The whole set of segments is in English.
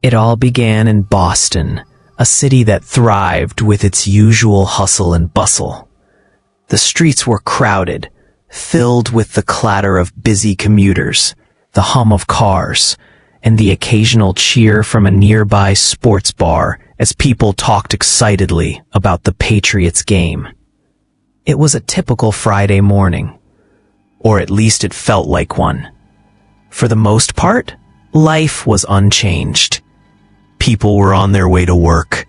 It all began in Boston, a city that thrived with its usual hustle and bustle. The streets were crowded, filled with the clatter of busy commuters, the hum of cars, and the occasional cheer from a nearby sports bar as people talked excitedly about the Patriots game. It was a typical Friday morning, or at least it felt like one. For the most part, life was unchanged. People were on their way to work,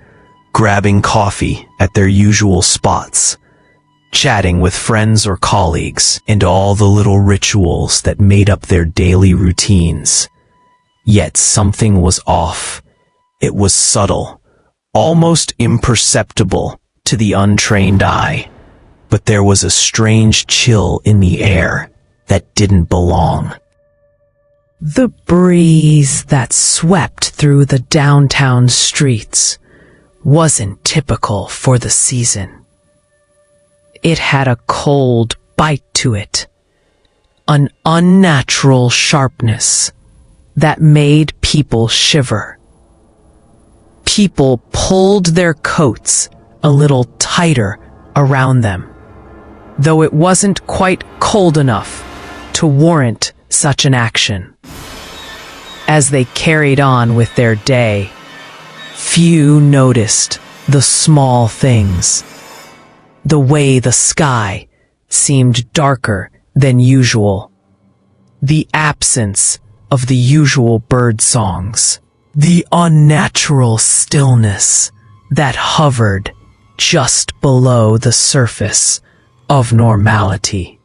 grabbing coffee at their usual spots, chatting with friends or colleagues, and all the little rituals that made up their daily routines. Yet something was off. It was subtle, almost imperceptible to the untrained eye, but there was a strange chill in the air that didn't belong. The breeze that swept through the downtown streets wasn't typical for the season. It had a cold bite to it, an unnatural sharpness that made people shiver. People pulled their coats a little tighter around them, though it wasn't quite cold enough to warrant such an action. As they carried on with their day, few noticed the small things. The way the sky seemed darker than usual, the absence of the usual bird songs, the unnatural stillness that hovered just below the surface of normality.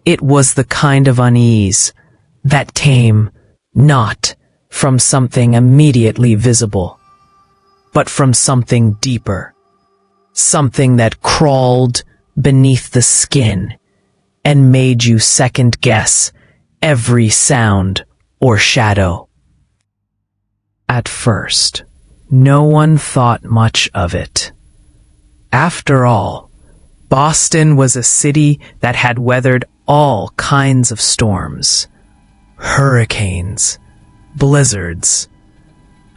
It was the kind of unease that came not from something immediately visible, but from something deeper, something that crawled beneath the skin and made you second-guess every sound or shadow. At first, no one thought much of it. After all, Boston was a city that had weathered all kinds of storms. Hurricanes, blizzards,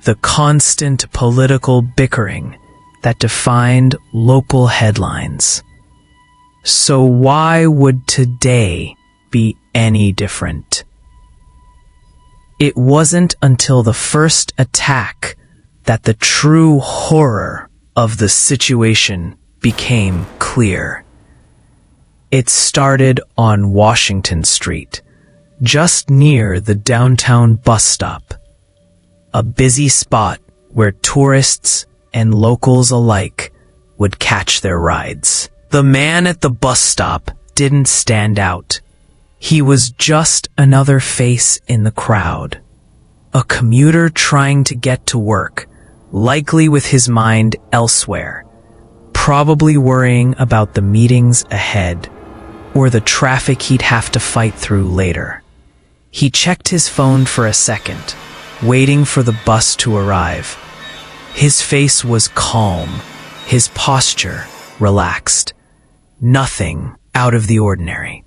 the constant political bickering that defined local headlines. So why would today be any different? It wasn't until the first attack that the true horror of the situation became clear. It started on Washington Street, just near the downtown bus stop, a busy spot where tourists and locals alike would catch their rides. The man at the bus stop didn't stand out. He was just another face in the crowd, a commuter trying to get to work, likely with his mind elsewhere, probably worrying about the meetings ahead or the traffic he'd have to fight through later. He checked his phone for a second, waiting for the bus to arrive. His face was calm, his posture relaxed. Nothing out of the ordinary.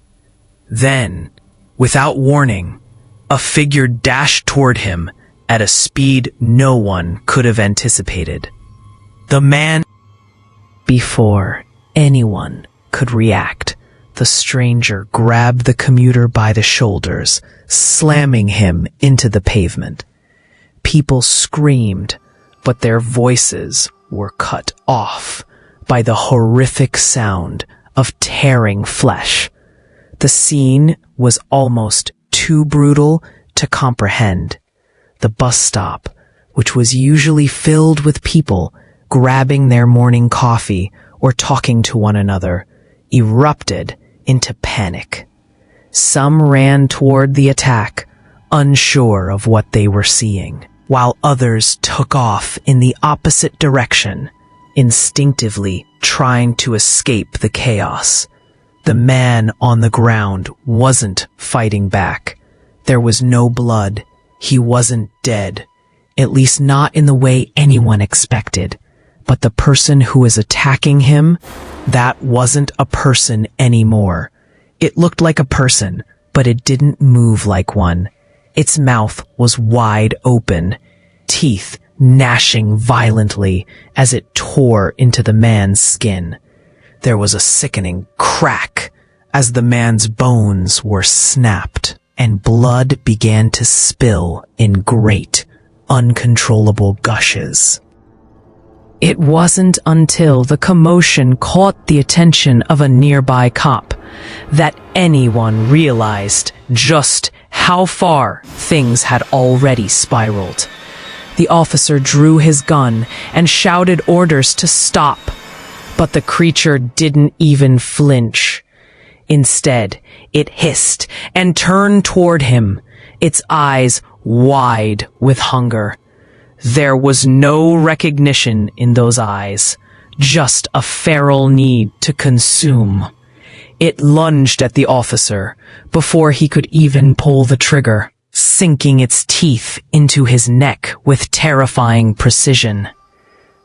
Then, without warning, a figure dashed toward him at a speed no one could have anticipated. The man... Before anyone could react, the stranger grabbed the commuter by the shoulders, slamming him into the pavement. People screamed, but their voices were cut off by the horrific sound of tearing flesh. The scene was almost too brutal to comprehend. The bus stop, which was usually filled with people grabbing their morning coffee or talking to one another, erupted into panic. Some ran toward the attack, unsure of what they were seeing, while others took off in the opposite direction, instinctively trying to escape the chaos. The man on the ground wasn't fighting back. There was no blood. He wasn't dead, at least not in the way anyone expected. But the person who was attacking him, that wasn't a person anymore. It looked like a person, but it didn't move like one. Its mouth was wide open, teeth gnashing violently as it tore into the man's skin. There was a sickening crack as the man's bones were snapped, and blood began to spill in great, uncontrollable gushes. It wasn't until the commotion caught the attention of a nearby cop that anyone realized just how far things had already spiraled. The officer drew his gun and shouted orders to stop, but the creature didn't even flinch. Instead, it hissed and turned toward him, its eyes wide with hunger. There was no recognition in those eyes, just a feral need to consume. It lunged at the officer before he could even pull the trigger, sinking its teeth into his neck with terrifying precision.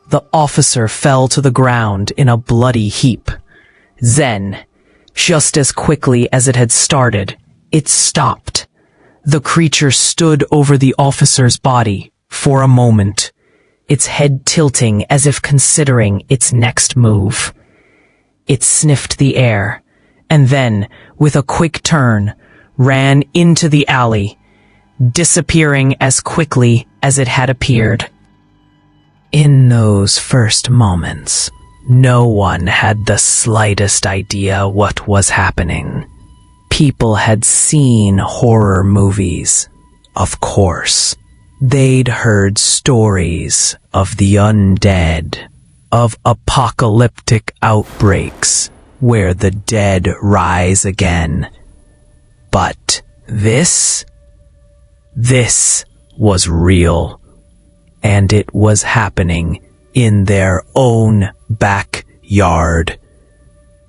The officer fell to the ground in a bloody heap. Then, just as quickly as it had started, it stopped. The creature stood over the officer's body for a moment, its head tilting as if considering its next move. It sniffed the air, and then, with a quick turn, ran into the alley, disappearing as quickly as it had appeared. In those first moments, no one had the slightest idea what was happening. People had seen horror movies, of course. They'd heard stories of the undead, of apocalyptic outbreaks where the dead rise again. But this was real, and it was happening in their own backyard.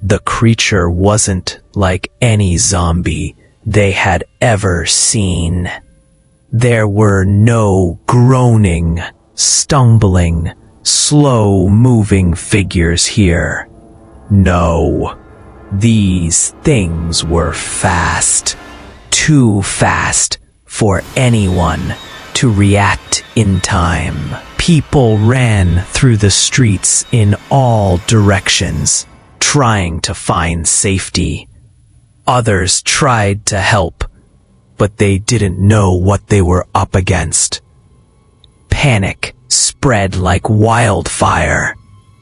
The creature wasn't like any zombie they had ever seen. There were no groaning, stumbling, slow-moving figures here. No, these things were fast, too fast for anyone to react in time. People ran through the streets in all directions, trying to find safety. Others tried to help, but they didn't know what they were up against. Panic spread like wildfire,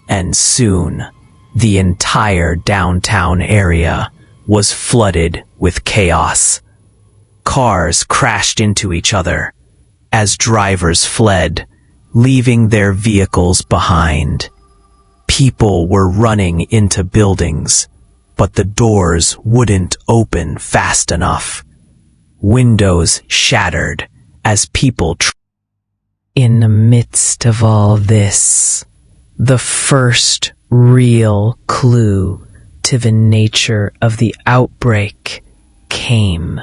and soon the entire downtown area was flooded with chaos. Cars crashed into each other as drivers fled, leaving their vehicles behind. People were running into buildings, but the doors wouldn't open fast enough. Windows shattered as people In the midst of all this, the first real clue to the nature of the outbreak came.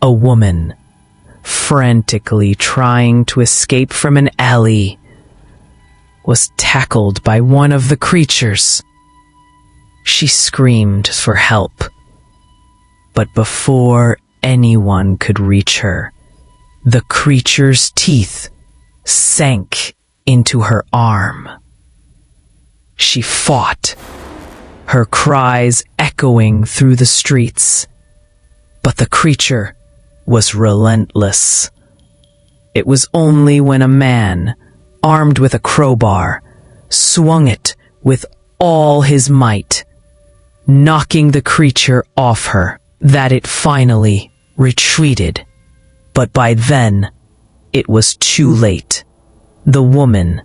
A woman, frantically trying to escape from an alley, was tackled by one of the creatures. She screamed for help, but before anyone could reach her, the creature's teeth sank into her arm. She fought, her cries echoing through the streets, but the creature was relentless. It was only when a man, armed with a crowbar, swung it with all his might, knocking the creature off her, that it finally retreated. But by then, it was too late. The woman,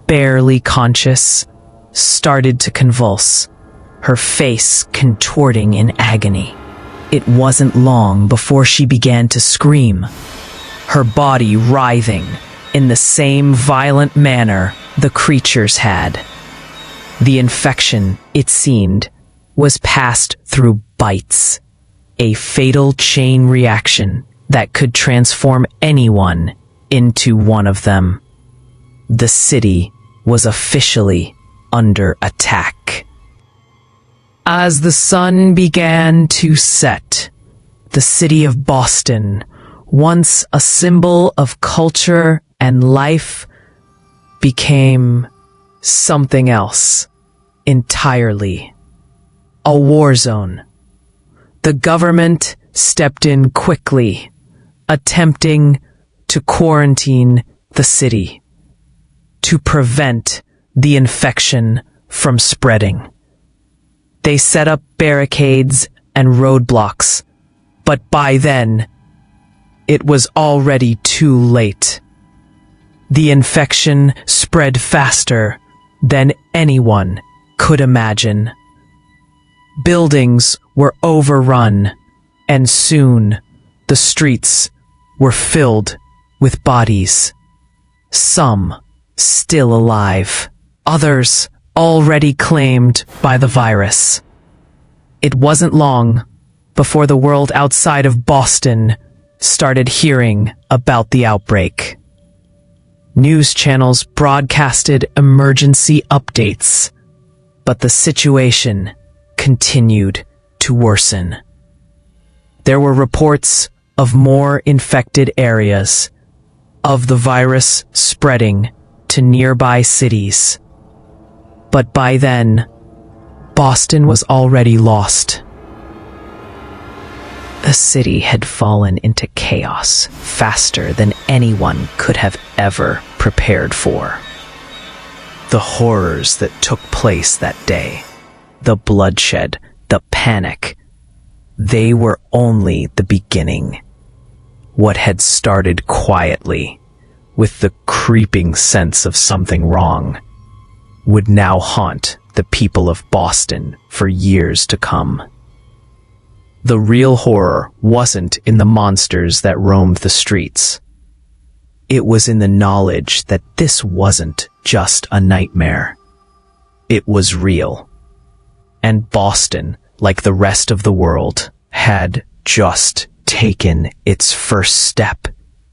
barely conscious, started to convulse, her face contorting in agony. It wasn't long before she began to scream, her body writhing in the same violent manner the creatures had. The infection, it seemed, was passed through bites, a fatal chain reaction that could transform anyone into one of them. The city was officially under attack. As the sun began to set, the city of Boston, once a symbol of culture and life became something else entirely. A war zone. The government stepped in quickly, attempting to quarantine the city to prevent the infection from spreading. They set up barricades and roadblocks, but by then, it was already too late. The infection spread faster than anyone could imagine. Buildings were overrun, and soon the streets were filled with bodies. Some still alive, others already claimed by the virus. It wasn't long before the world outside of Boston started hearing about the outbreak. News channels broadcasted emergency updates, but the situation continued to worsen. There were reports of more infected areas, of the virus spreading to nearby cities. But by then, Boston was already lost. The city had fallen into chaos faster than anyone could have ever prepared for. The horrors that took place that day, the bloodshed, the panic, they were only the beginning. What had started quietly, with the creeping sense of something wrong, would now haunt the people of Boston for years to come. The real horror wasn't in the monsters that roamed the streets. It was in the knowledge that this wasn't just a nightmare. It was real. And Boston, like the rest of the world, had just taken its first step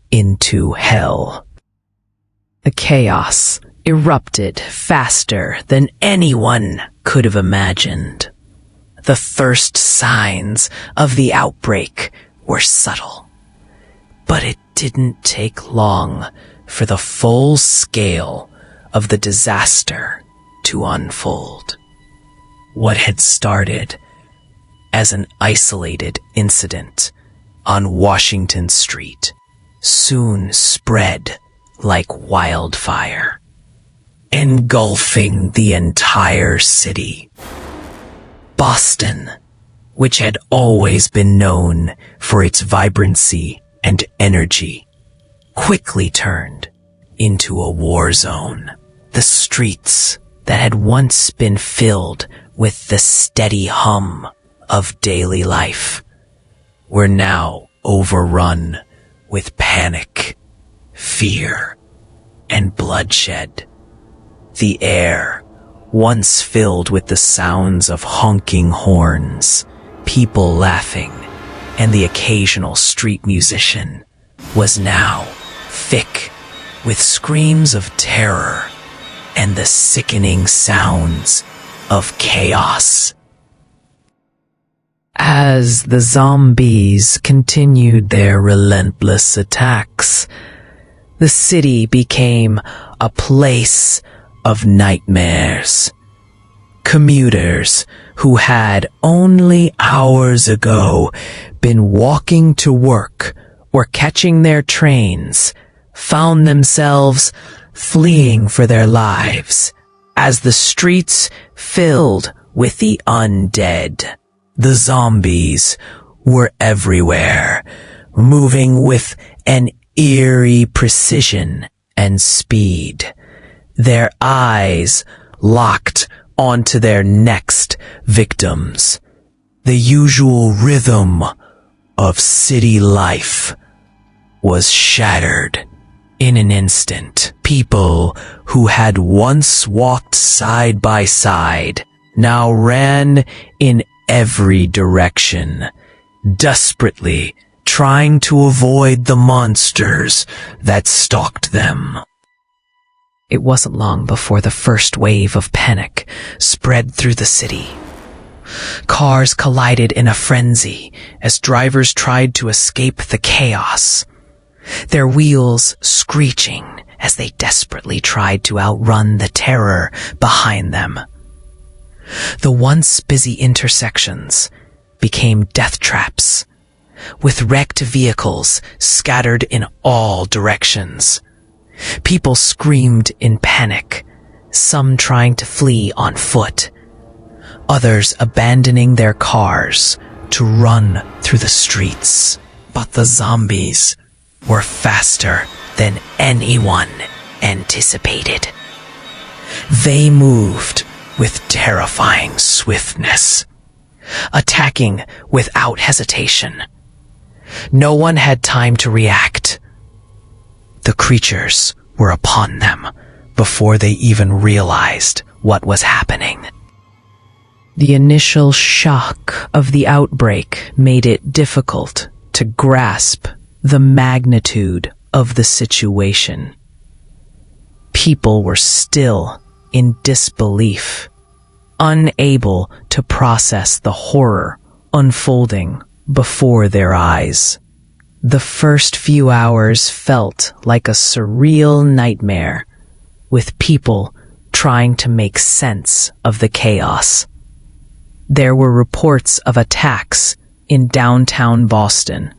into hell. The chaos erupted faster than anyone could have imagined. The first signs of the outbreak were subtle, but it didn't take long for the full scale of the disaster to unfold. What had started as an isolated incident on Washington Street soon spread like wildfire, engulfing the entire city. Boston, which had always been known for its vibrancy and energy, quickly turned into a war zone. The streets that had once been filled with the steady hum of daily life were now overrun with panic, fear, and bloodshed. The air, once filled with the sounds of honking horns, people laughing, and the occasional street musician, was now thick with screams of terror and the sickening sounds of chaos. As the zombies continued their relentless attacks, the city became a place of nightmares. Commuters who had only hours ago been walking to work or catching their trains found themselves fleeing for their lives as the streets filled with the undead. The zombies were everywhere, moving with an eerie precision and speed, their eyes locked onto their next victims. The usual rhythm of city life was shattered in an instant. People who had once walked side by side now ran in every direction, desperately trying to avoid the monsters that stalked them. It wasn't long before the first wave of panic spread through the city. Cars collided in a frenzy as drivers tried to escape the chaos. their wheels screeching as they desperately tried to outrun the terror behind them. The once busy intersections became death traps, with wrecked vehicles scattered in all directions. People screamed in panic, some trying to flee on foot, others abandoning their cars to run through the streets. But the zombies were faster than anyone anticipated. They moved with terrifying swiftness, attacking without hesitation. No one had time to react. The creatures were upon them before they even realized what was happening. The initial shock of the outbreak made it difficult to grasp the magnitude of the situation. People were still in disbelief, unable to process the horror unfolding before their eyes. The first few hours felt like a surreal nightmare, with people trying to make sense of the chaos. There were reports of attacks in downtown Boston,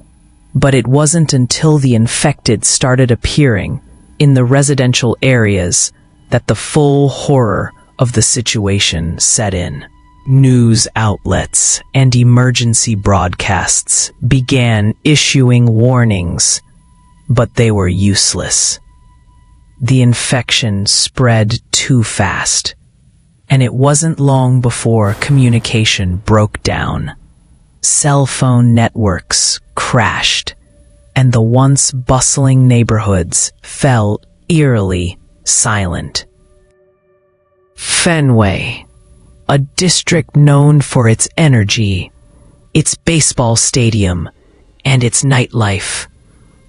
but it wasn't until the infected started appearing in the residential areas that the full horror of the situation set in. News outlets and emergency broadcasts began issuing warnings, but they were useless. The infection spread too fast, and it wasn't long before communication broke down. Cell phone networks crashed, and the once bustling neighborhoods fell eerily silent. Fenway, a district known for its energy, its baseball stadium, and its nightlife,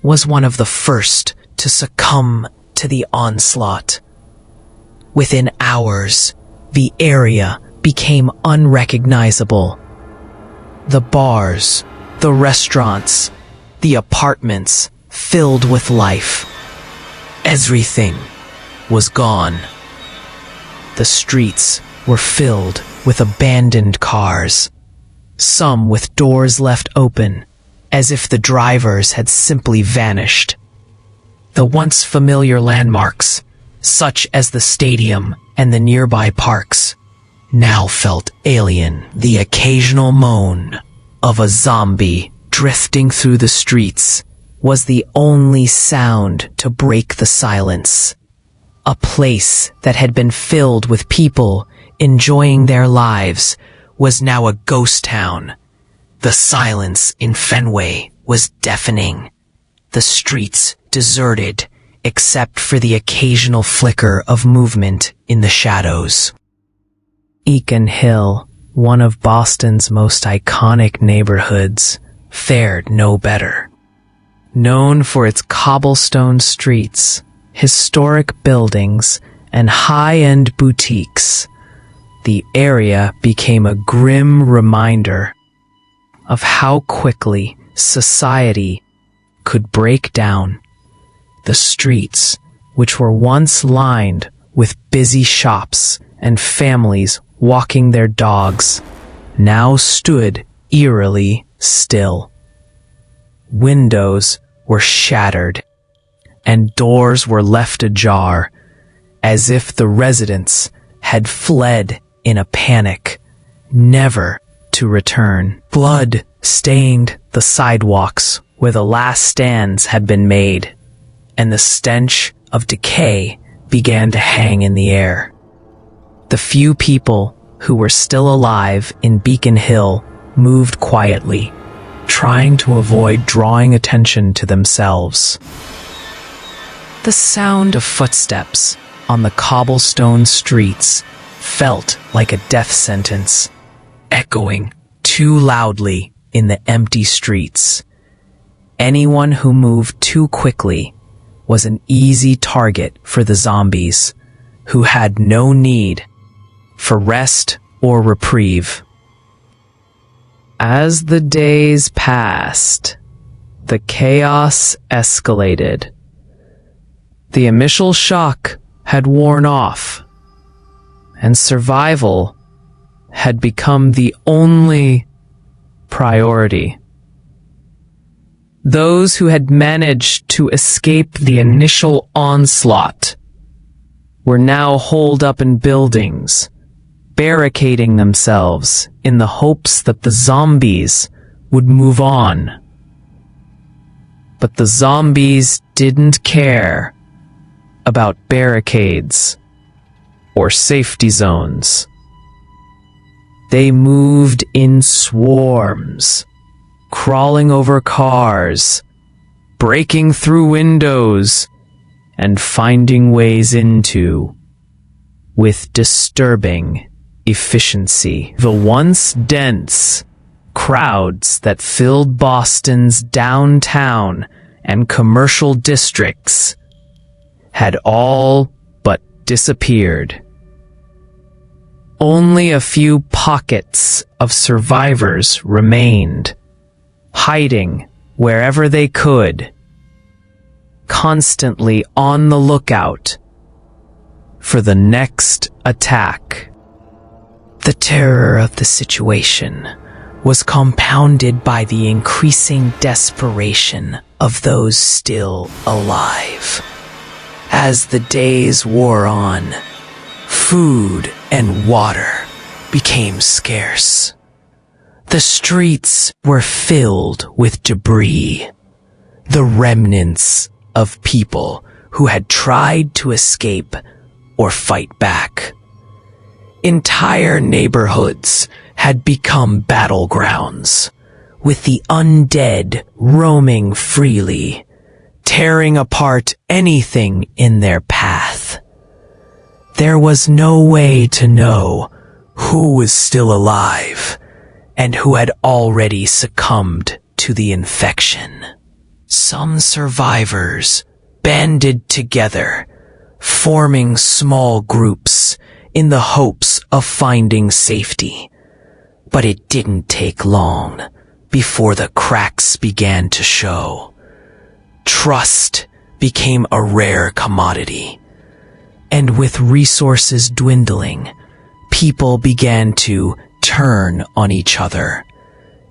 was one of the first to succumb to the onslaught. Within hours, the area became unrecognizable. The bars, the restaurants, the apartments filled with life. Everything was gone. The streets were filled with abandoned cars, some with doors left open, as if the drivers had simply vanished. The once familiar landmarks, such as the stadium and the nearby parks, now felt alien. The occasional moan of a zombie drifting through the streets was the only sound to break the silence. A place that had been filled with people enjoying their lives was now a ghost town. The silence in Fenway was deafening. The streets deserted, except for the occasional flicker of movement in the shadows. Beacon Hill, one of Boston's most iconic neighborhoods, fared no better. Known for its cobblestone streets, historic buildings, and high-end boutiques, the area became a grim reminder of how quickly society could break down. The streets, which were once lined with busy shops and families walking their dogs, now stood eerily still. Windows were shattered, and doors were left ajar, as if the residents had fled in a panic, never to return. Blood stained the sidewalks where the last stands had been made, and the stench of decay began to hang in the air. The few people who were still alive in Beacon Hill moved quietly, trying to avoid drawing attention to themselves. The sound of footsteps on the cobblestone streets felt like a death sentence, echoing too loudly in the empty streets. Anyone who moved too quickly was an easy target for the zombies, who had no need for rest or reprieve. As the days passed, the chaos escalated. The initial shock had worn off, and survival had become the only priority. Those who had managed to escape the initial onslaught were now holed up in buildings, barricading themselves in the hopes that the zombies would move on. But the zombies didn't care about barricades or safety zones. They moved in swarms, crawling over cars, breaking through windows, and finding ways into, with disturbing efficiency, the once dense crowds that filled Boston's downtown and commercial districts had all but disappeared. Only a few pockets of survivors remained, hiding wherever they could, constantly on the lookout for the next attack. The terror of the situation was compounded by the increasing desperation of those still alive. As the days wore on, food and water became scarce. The streets were filled with debris, the remnants of people who had tried to escape or fight back. Entire neighborhoods had become battlegrounds, with the undead roaming freely, tearing apart anything in their path. There was no way to know who was still alive and who had already succumbed to the infection. Some survivors banded together, forming small groups in the hopes of finding safety. But it didn't take long before the cracks began to show. Trust became a rare commodity, and with resources dwindling, people began to turn on each other.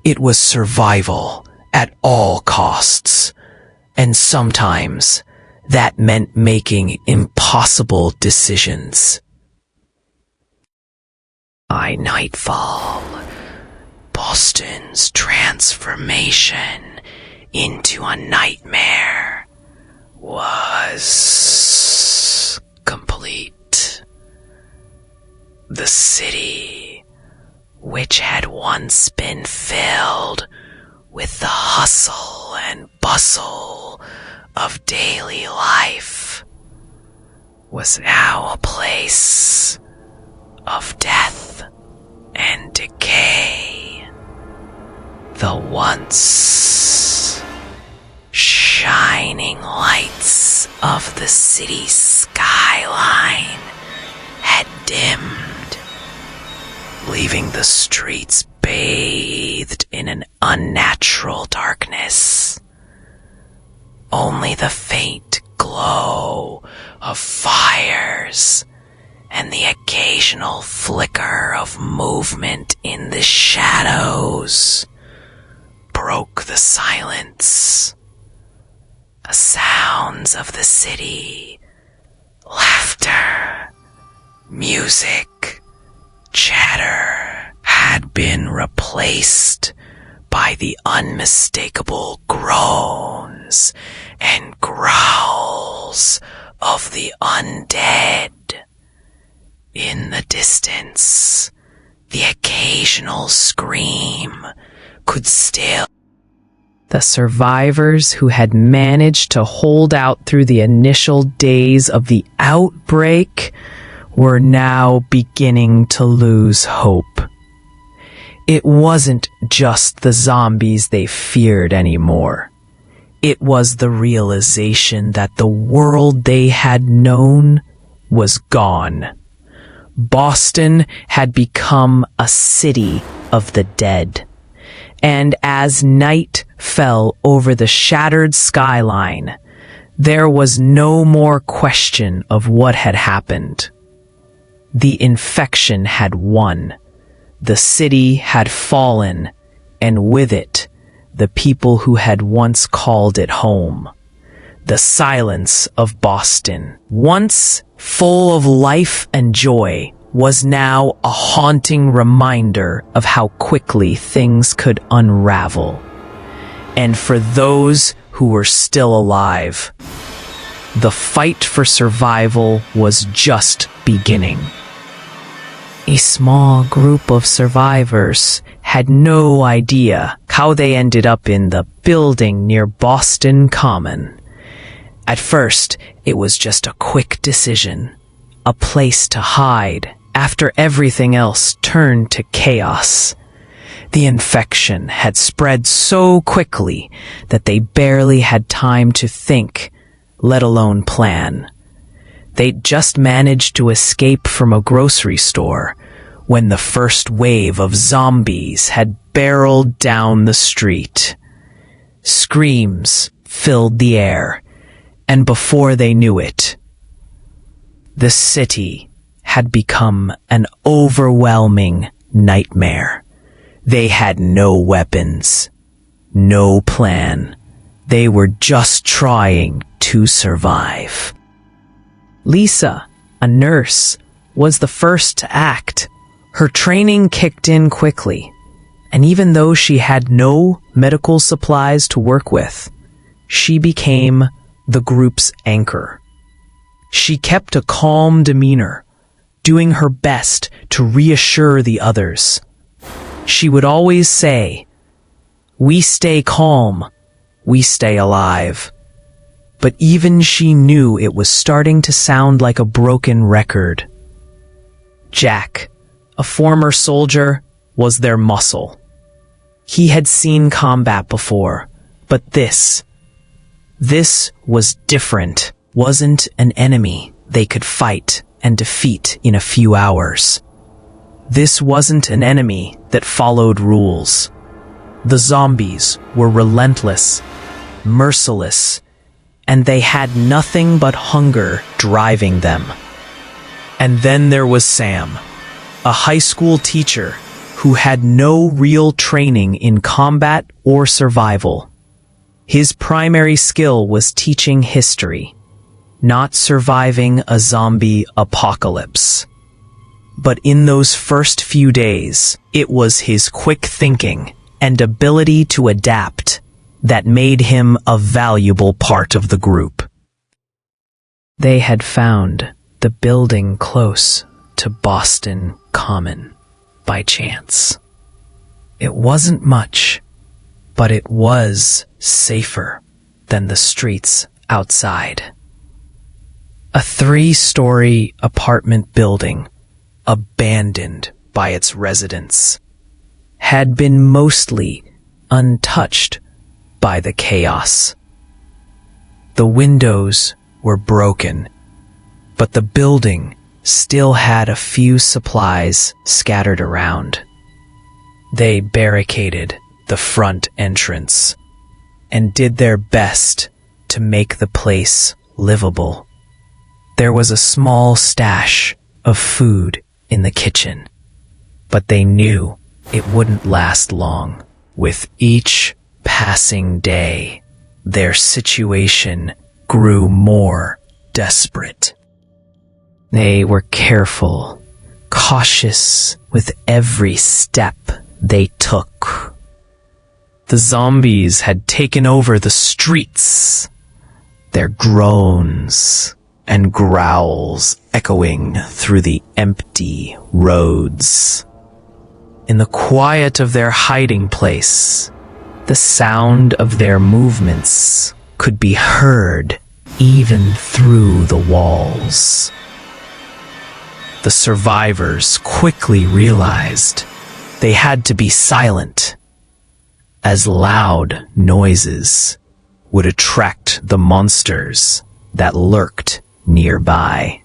It was survival at all costs, and sometimes that meant making impossible decisions. By nightfall, Boston's transformation into a nightmare was complete. The city, which had once been filled with the hustle and bustle of daily life, was now a place of death and decay. The once shining lights of the city's skyline had dimmed, leaving the streets bathed in an unnatural darkness. Only the faint glow of fires and the occasional flicker of movement in the shadows broke the silence. The sounds of the city, laughter, music, chatter, had been replaced by the unmistakable groans and growls of the undead. In the distance, the occasional scream could still. The survivors who had managed to hold out through the initial days of the outbreak were now beginning to lose hope. It wasn't just the zombies they feared anymore. It was the realization that the world they had known was gone. Boston had become a city of the dead, and as night fell over the shattered skyline, there was no more question of what had happened. The infection had won. The city had fallen, and with it, the people who had once called it home. The silence of Boston, once full of life and joy, was now a haunting reminder of how quickly things could unravel. And for those who were still alive, the fight for survival was just beginning. A small group of survivors had no idea how they ended up in the building near Boston Common. At first, it was just a quick decision, a place to hide after everything else turned to chaos. The infection had spread so quickly that they barely had time to think, let alone plan. They'd just managed to escape from a grocery store when the first wave of zombies had barreled down the street. Screams filled the air, and before they knew it, the city had become an overwhelming nightmare. They had no weapons, no plan. They were just trying to survive. Lisa, a nurse, was the first to act. Her training kicked in quickly, and even though she had no medical supplies to work with, she became the group's anchor. She kept a calm demeanor, doing her best to reassure the others. She would always say, "We stay calm, we stay alive." But even she knew it was starting to sound like a broken record. Jack, a former soldier, was their muscle. He had seen combat before, but this was different. Wasn't an enemy they could fight and defeat in a few hours. This wasn't an enemy that followed rules. The zombies were relentless, merciless, and they had nothing but hunger driving them. And then there was Sam, a high school teacher who had no real training in combat or survival. His primary skill was teaching history, not surviving a zombie apocalypse. But in those first few days, it was his quick thinking and ability to adapt that made him a valuable part of the group. They had found the building close to Boston Common by chance. It wasn't much, but it was safer than the streets outside. A 3-story apartment building, abandoned by its residents, had been mostly untouched by the chaos. The windows were broken, but the building still had a few supplies scattered around. They barricaded the front entrance and did their best to make the place livable. There was a small stash of food in the kitchen, but they knew it wouldn't last long. With each passing day, their situation grew more desperate. They were careful, cautious with every step they took. The zombies had taken over the streets, their groans and growls echoing through the empty roads. In the quiet of their hiding place, the sound of their movements could be heard even through the walls. The survivors quickly realized they had to be silent, as loud noises would attract the monsters that lurked nearby.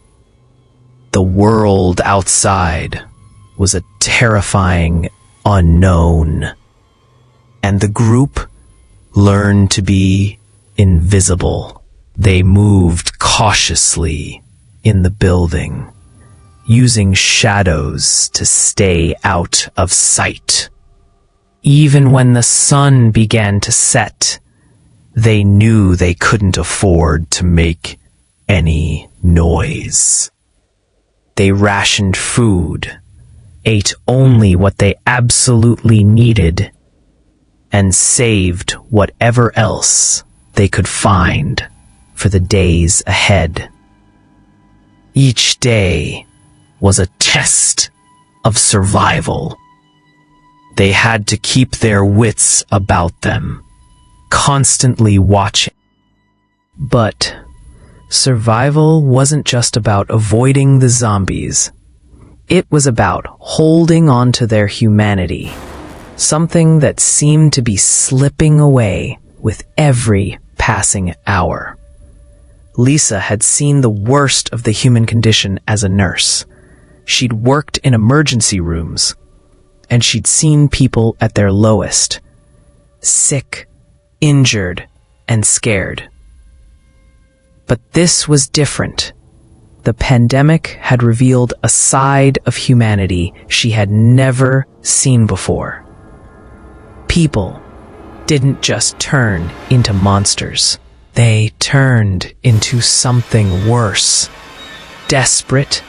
The world outside was a terrifying unknown. and the group learned to be invisible. They moved cautiously in the building, using shadows to stay out of sight. Even when the sun began to set, they knew they couldn't afford to make any noise. They rationed food, ate only what they absolutely needed, and saved whatever else they could find for the days ahead. Each day was a test of survival. They had to keep their wits about them, constantly watching. But survival wasn't just about avoiding the zombies. It was about holding on to their humanity, something that seemed to be slipping away with every passing hour. Lisa had seen the worst of the human condition as a nurse. She'd worked in emergency rooms, and she'd seen people at their lowest, sick, injured, and scared. But this was different. The pandemic had revealed a side of humanity she had never seen before. People didn't just turn into monsters. They turned into something worse. Desperate,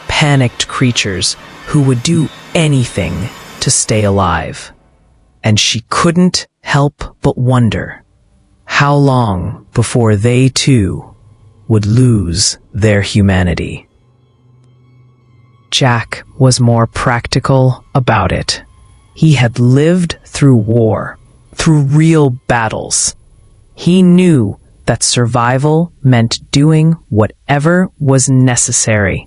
panicked creatures who would do anything to stay alive. And she couldn't help but wonder how long before they too would lose their humanity. Jack was more practical about it. He had lived through war, through real battles. He knew that survival meant doing whatever was necessary.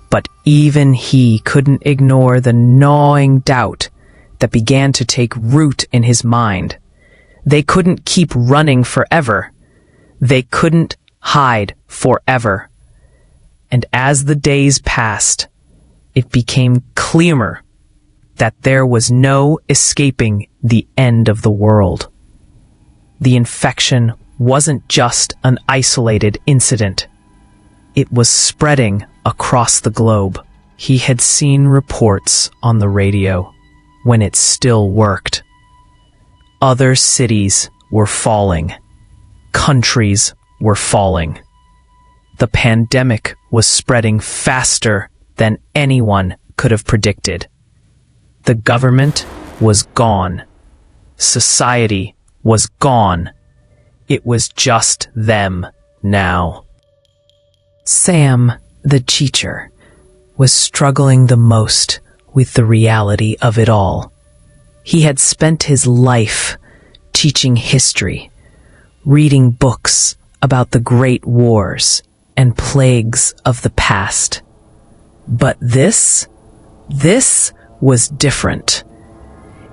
But even he couldn't ignore the gnawing doubt that began to take root in his mind. They couldn't keep running forever. They couldn't hide forever. And as the days passed, it became clearer that there was no escaping the end of the world. The infection wasn't just an isolated incident. It was spreading across the globe. He had seen reports on the radio when it still worked. Other cities were falling. Countries were falling. The pandemic was spreading faster than anyone could have predicted. The government was gone. Society was gone. It was just them now. Sam, the teacher, was struggling the most with the reality of it all. He had spent his life teaching history, reading books about the great wars and plagues of the past. But this was different.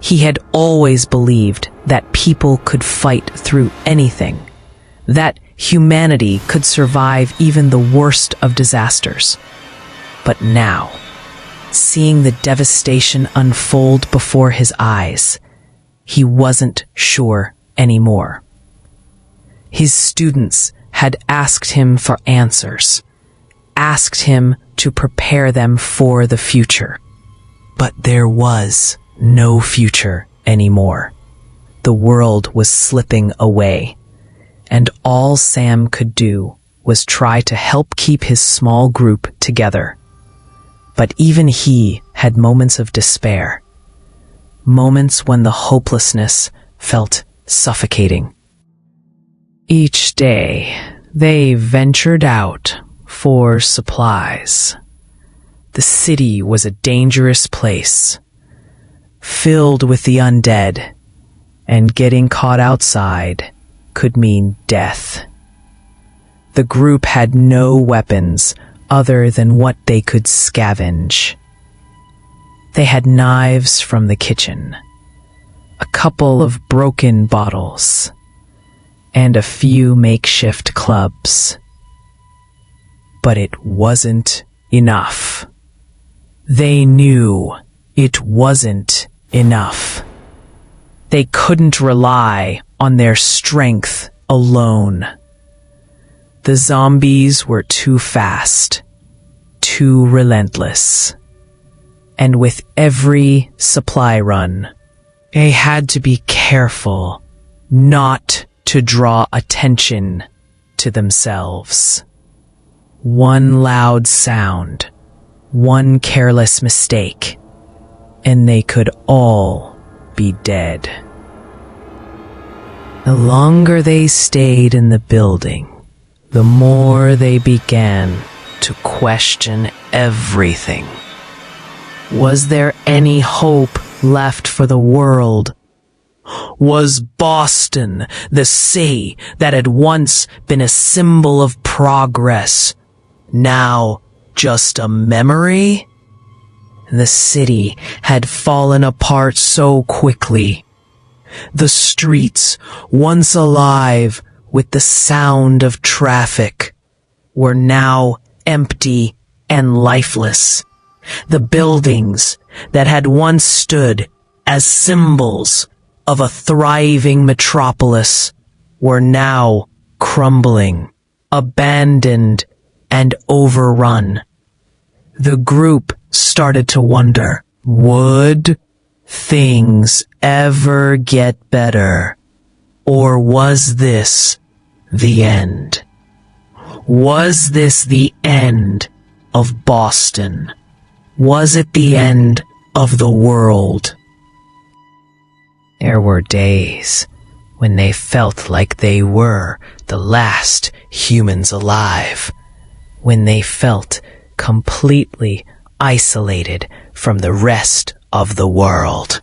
He had always believed that people could fight through anything, that humanity could survive even the worst of disasters. But now, seeing the devastation unfold before his eyes, he wasn't sure anymore. His students had asked him for answers, asked him to prepare them for the future. But there was no future anymore. The world was slipping away, and all Sam could do was try to help keep his small group together. But even he had moments of despair, moments when the hopelessness felt suffocating. Each day, they ventured out for supplies. The city was a dangerous place, filled with the undead, and getting caught outside could mean death. The group had no weapons other than what they could scavenge. They had knives from the kitchen, a couple of broken bottles, and a few makeshift clubs. But it wasn't enough. They knew it wasn't enough. They couldn't rely on their strength alone. The zombies were too fast, too relentless. And with every supply run, they had to be careful not to draw attention to themselves. One loud sound, one careless mistake, and they could all be dead. The longer they stayed in the building, the more they began to question everything. Was there any hope left for the world? Was Boston, the city that had once been a symbol of progress, now just a memory? The city had fallen apart so quickly. The streets, once alive with the sound of traffic, were now empty and lifeless. The buildings that had once stood as symbols of a thriving metropolis were now crumbling, abandoned, and overrun. The group started to wonder, would things ever get better? Or was this the end? Was this the end of Boston? Was it the end of the world? There were days when they felt like they were the last humans alive, when they felt completely isolated from the rest of the world.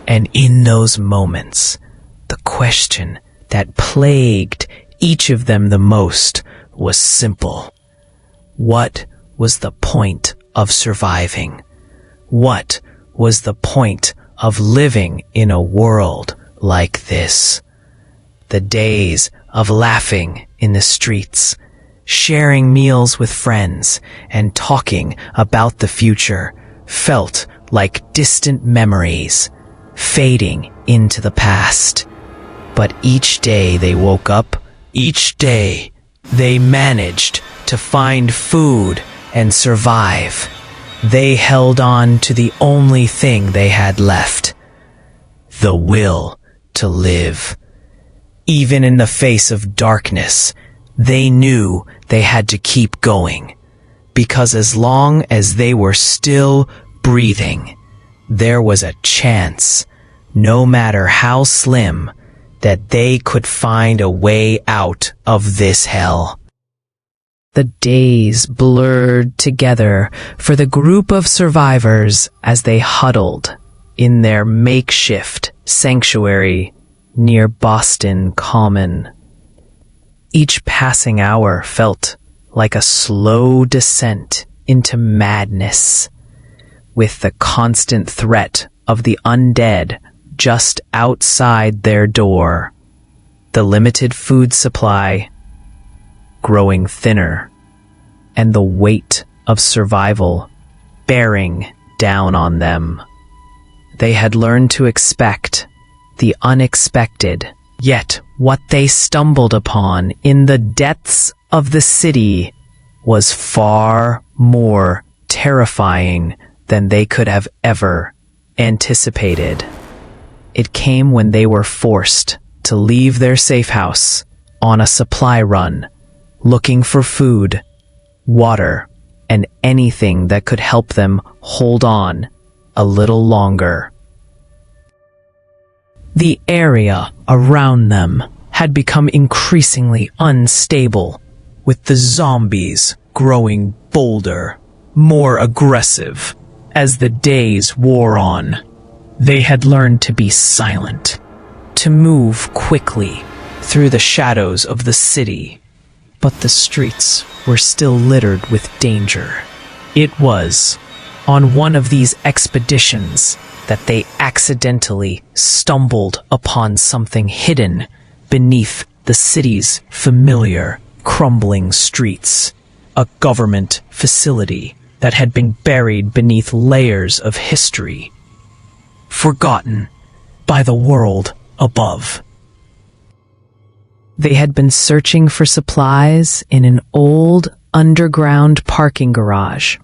And in those moments, the question that plagued each of them the most was simple. What was the point of surviving? What was the point of living in a world like this? The days of laughing in the streets, sharing meals with friends, and talking about the future felt like distant memories, fading into the past. But each day they woke up, each day they managed to find food and survive. They held on to the only thing they had left, the will to live. Even in the face of darkness, they knew they had to keep going, because as long as they were still breathing, there was a chance, no matter how slim, that they could find a way out of this hell. The days blurred together for the group of survivors as they huddled in their makeshift sanctuary near Boston Common. Each passing hour felt like a slow descent into madness, with the constant threat of the undead just outside their door, the limited food supply growing thinner, and the weight of survival bearing down on them. They had learned to expect the unexpected, yet what they stumbled upon in the depths of the city was far more terrifying than they could have ever anticipated. It came when they were forced to leave their safe house on a supply run, looking for food, water, and anything that could help them hold on a little longer. The area around them had become increasingly unstable, with the zombies growing bolder, more aggressive as the days wore on. They had learned to be silent, to move quickly through the shadows of the city. But the streets were still littered with danger. It was on one of these expeditions that they accidentally stumbled upon something hidden beneath the city's familiar, crumbling streets. A government facility that had been buried beneath layers of history. Forgotten, by the world above. They had been searching for supplies in an old underground parking garage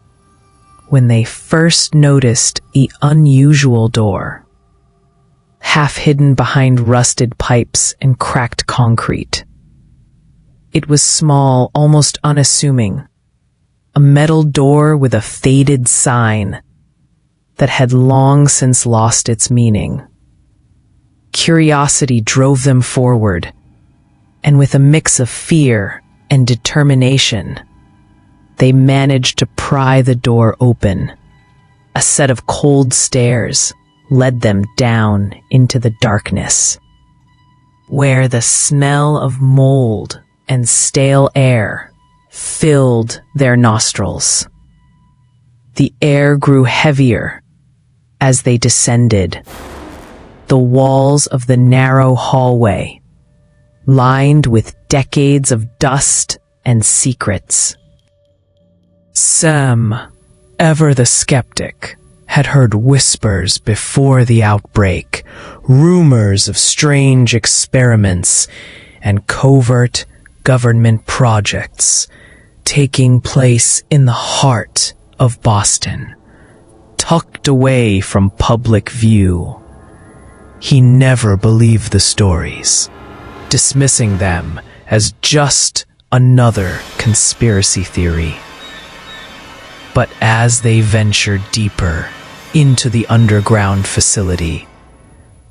when they first noticed the unusual door, half hidden behind rusted pipes and cracked concrete. It was small, almost unassuming, a metal door with a faded sign that had long since lost its meaning. Curiosity drove them forward, and with a mix of fear and determination, they managed to pry the door open. A set of cold stairs led them down into the darkness, where the smell of mold and stale air filled their nostrils. The air grew heavier as they descended. The walls of the narrow hallway, lined with decades of dust and secrets. Sam, ever the skeptic, had heard whispers before the outbreak, rumors of strange experiments and covert government projects taking place in the heart of Boston, tucked away from public view. He never believed the stories, dismissing them as just another conspiracy theory. But as they ventured deeper into the underground facility,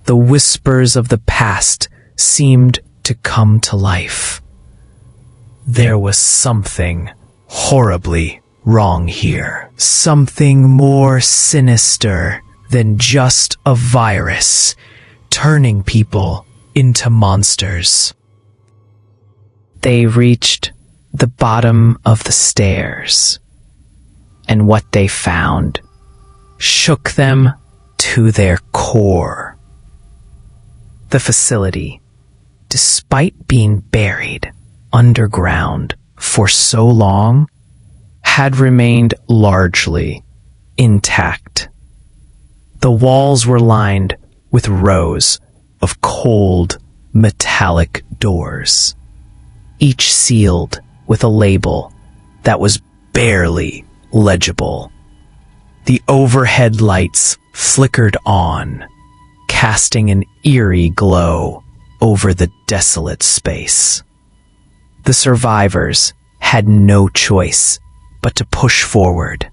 the whispers of the past seemed to come to life. There was something horribly wrong here, something more sinister than just a virus turning people into monsters. They reached the bottom of the stairs, and what they found shook them to their core. The facility, despite being buried underground for so long, had remained largely intact. The walls were lined with rows of cold, metallic doors, each sealed with a label that was barely legible. The overhead lights flickered on, casting an eerie glow over the desolate space. The survivors had no choice but to push forward,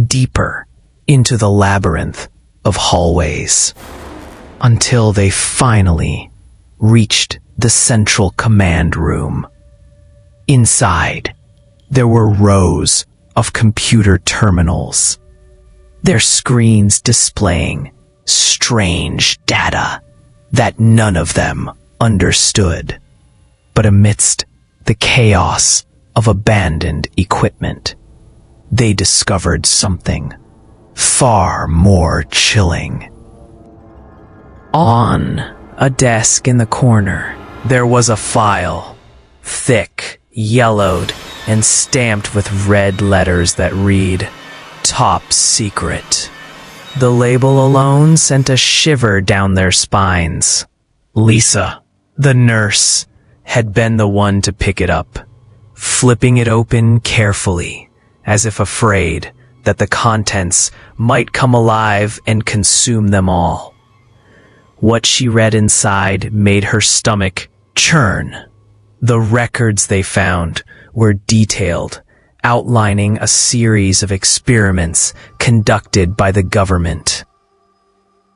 deeper into the labyrinth of hallways, until they finally reached the central command room. Inside, there were rows of computer terminals, their screens displaying strange data that none of them understood. But amidst the chaos of abandoned equipment, they discovered something far more chilling. On a desk in the corner, there was a file, thick, yellowed, and stamped with red letters that read, "Top Secret." The label alone sent a shiver down their spines. Lisa, the nurse, had been the one to pick it up, flipping it open carefully, as if afraid that the contents might come alive and consume them all. What she read inside made her stomach churn. The records they found were detailed, outlining a series of experiments conducted by the government.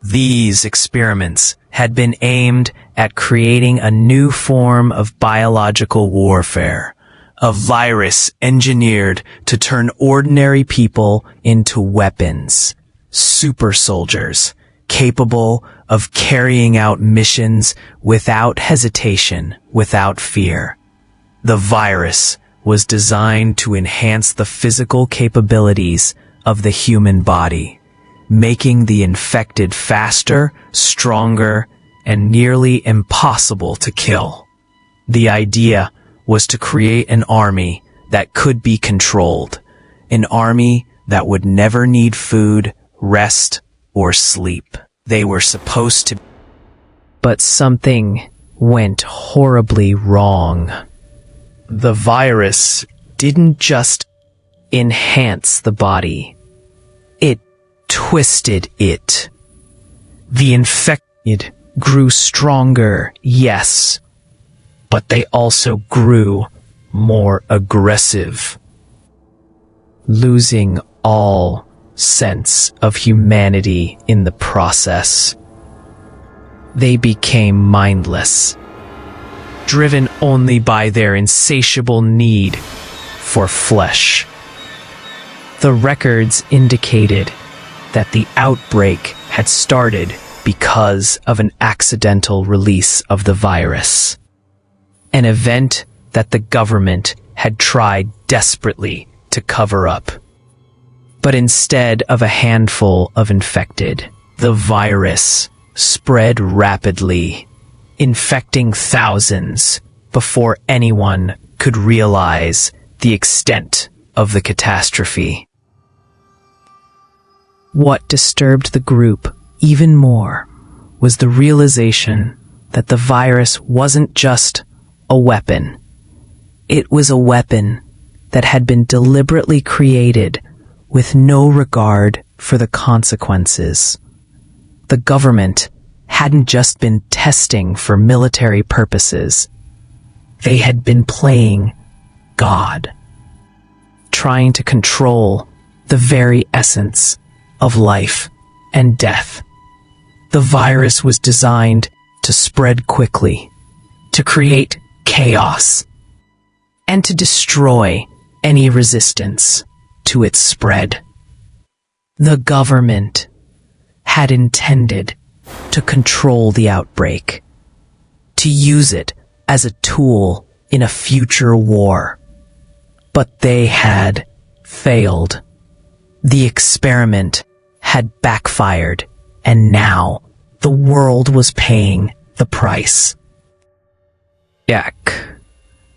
These experiments had been aimed at creating a new form of biological warfare, a virus engineered to turn ordinary people into weapons, super soldiers, capable of carrying out missions without hesitation, without fear. The virus was designed to enhance the physical capabilities of the human body, making the infected faster, stronger, and nearly impossible to kill. The idea was to create an army that could be controlled, an army that would never need food, rest, or sleep. They were supposed to But something went horribly wrong. The virus didn't just enhance the body. It twisted it. The infected grew stronger, yes, but they also grew more aggressive, losing all sense of humanity in the process. They became mindless, driven only by their insatiable need for flesh. The records indicated that the outbreak had started because of an accidental release of the virus, an event that the government had tried desperately to cover up. But instead of a handful of infected, the virus spread rapidly, infecting thousands before anyone could realize the extent of the catastrophe. What disturbed the group even more was the realization that the virus wasn't just a weapon. It was a weapon that had been deliberately created with no regard for the consequences. The government hadn't just been testing for military purposes. They had been playing God, trying to control the very essence of life and death. The virus was designed to spread quickly, to create chaos, and to destroy any resistance to its spread. The government had intended to control the outbreak, to use it as a tool in a future war. But they had failed. The experiment had backfired, and now the world was paying the price. Jack,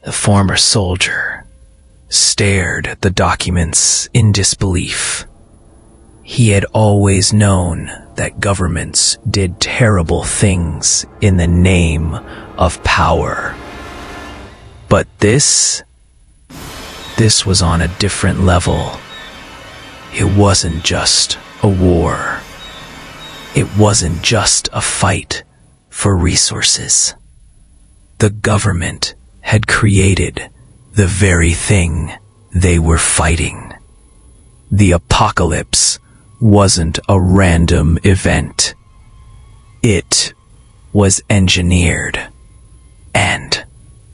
the former soldier, stared at the documents in disbelief. He had always known that governments did terrible things in the name of power. But this was on a different level. It wasn't just a war. It wasn't just a fight for resources. The government had created the very thing they were fighting. The apocalypse wasn't a random event. It was engineered. And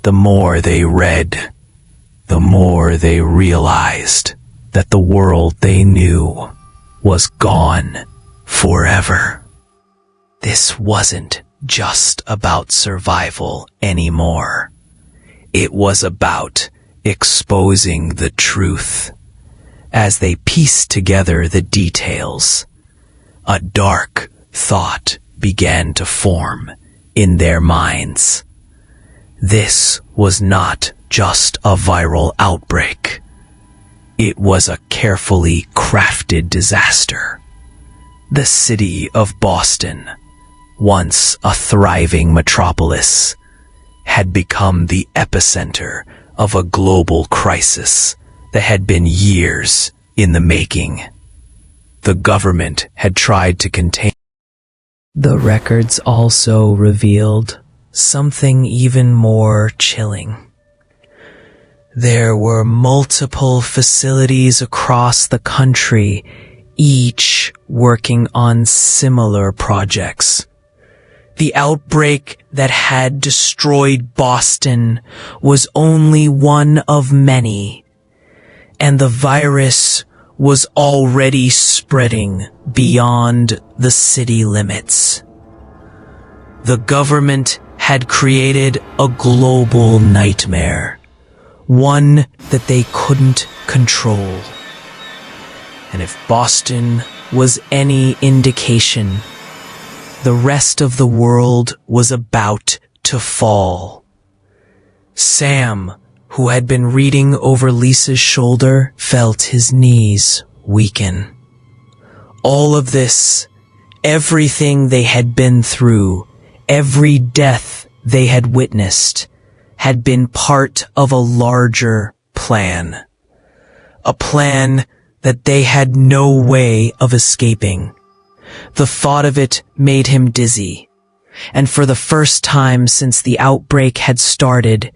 the more they read, the more they realized that the world they knew was gone forever. This wasn't just about survival anymore. It was about exposing the truth. As they pieced together the details, a dark thought began to form in their minds. This was not just a viral outbreak. It was a carefully crafted disaster. The city of Boston, once a thriving metropolis, had become the epicenter of a global crisis that had been years in the making. The government had tried to contain. The records also revealed something even more chilling. There were multiple facilities across the country, each working on similar projects. The outbreak that had destroyed Boston was only one of many, and the virus was already spreading beyond the city limits. The government had created a global nightmare, one that they couldn't control. And if Boston was any indication, the rest of the world was about to fall. Sam, who had been reading over Lisa's shoulder, felt his knees weaken. All of this, everything they had been through, every death they had witnessed had been part of a larger plan. A plan that they had no way of escaping. The thought of it made him dizzy, and for the first time since the outbreak had started,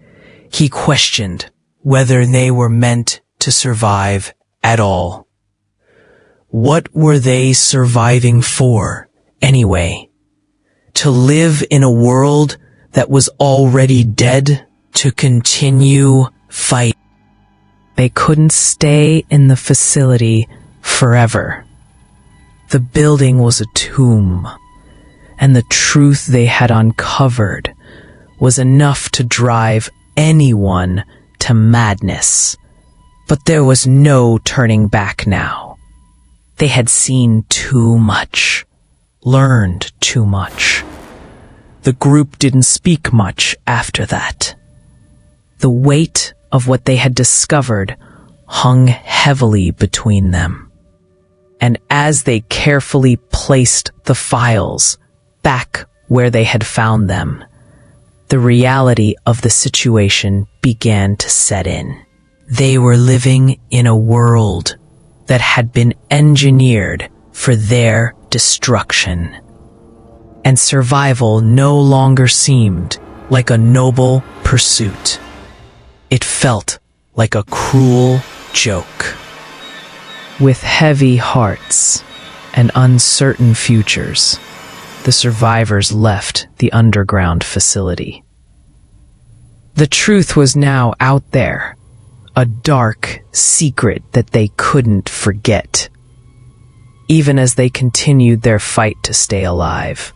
he questioned whether they were meant to survive at all. What were they surviving for, anyway? To live in a world that was already dead? To continue fighting? They couldn't stay in the facility forever. The building was a tomb, and the truth they had uncovered was enough to drive anyone to madness. But there was no turning back now. They had seen too much, learned too much. The group didn't speak much after that. The weight of what they had discovered hung heavily between them. And as they carefully placed the files back where they had found them, the reality of the situation began to set in. They were living in a world that had been engineered for their destruction. And survival no longer seemed like a noble pursuit. It felt like a cruel joke. With heavy hearts and uncertain futures, the survivors left the underground facility. The truth was now out there, a dark secret that they couldn't forget, even as they continued their fight to stay alive.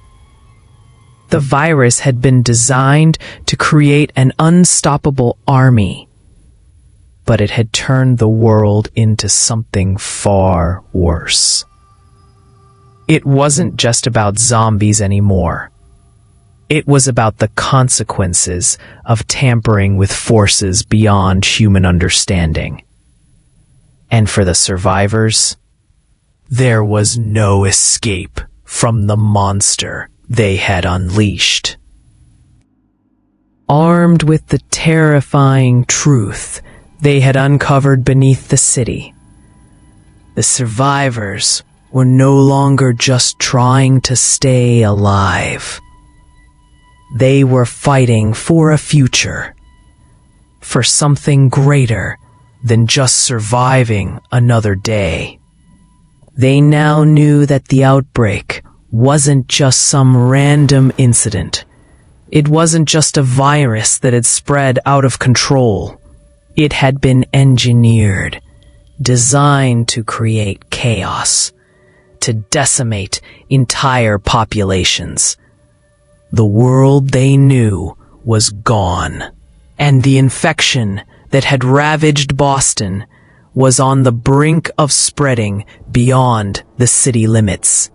The virus had been designed to create an unstoppable army, but it had turned the world into something far worse. It wasn't just about zombies anymore. It was about the consequences of tampering with forces beyond human understanding. And for the survivors, there was no escape from the monster they had unleashed. Armed with the terrifying truth they had uncovered beneath the city, the survivors were no longer just trying to stay alive. They were fighting for a future, for something greater than just surviving another day. They now knew that the outbreak wasn't just some random incident. It wasn't just a virus that had spread out of control. It had been engineered, designed to create chaos, to decimate entire populations. The world they knew was gone, and the infection that had ravaged Boston was on the brink of spreading beyond the city limits.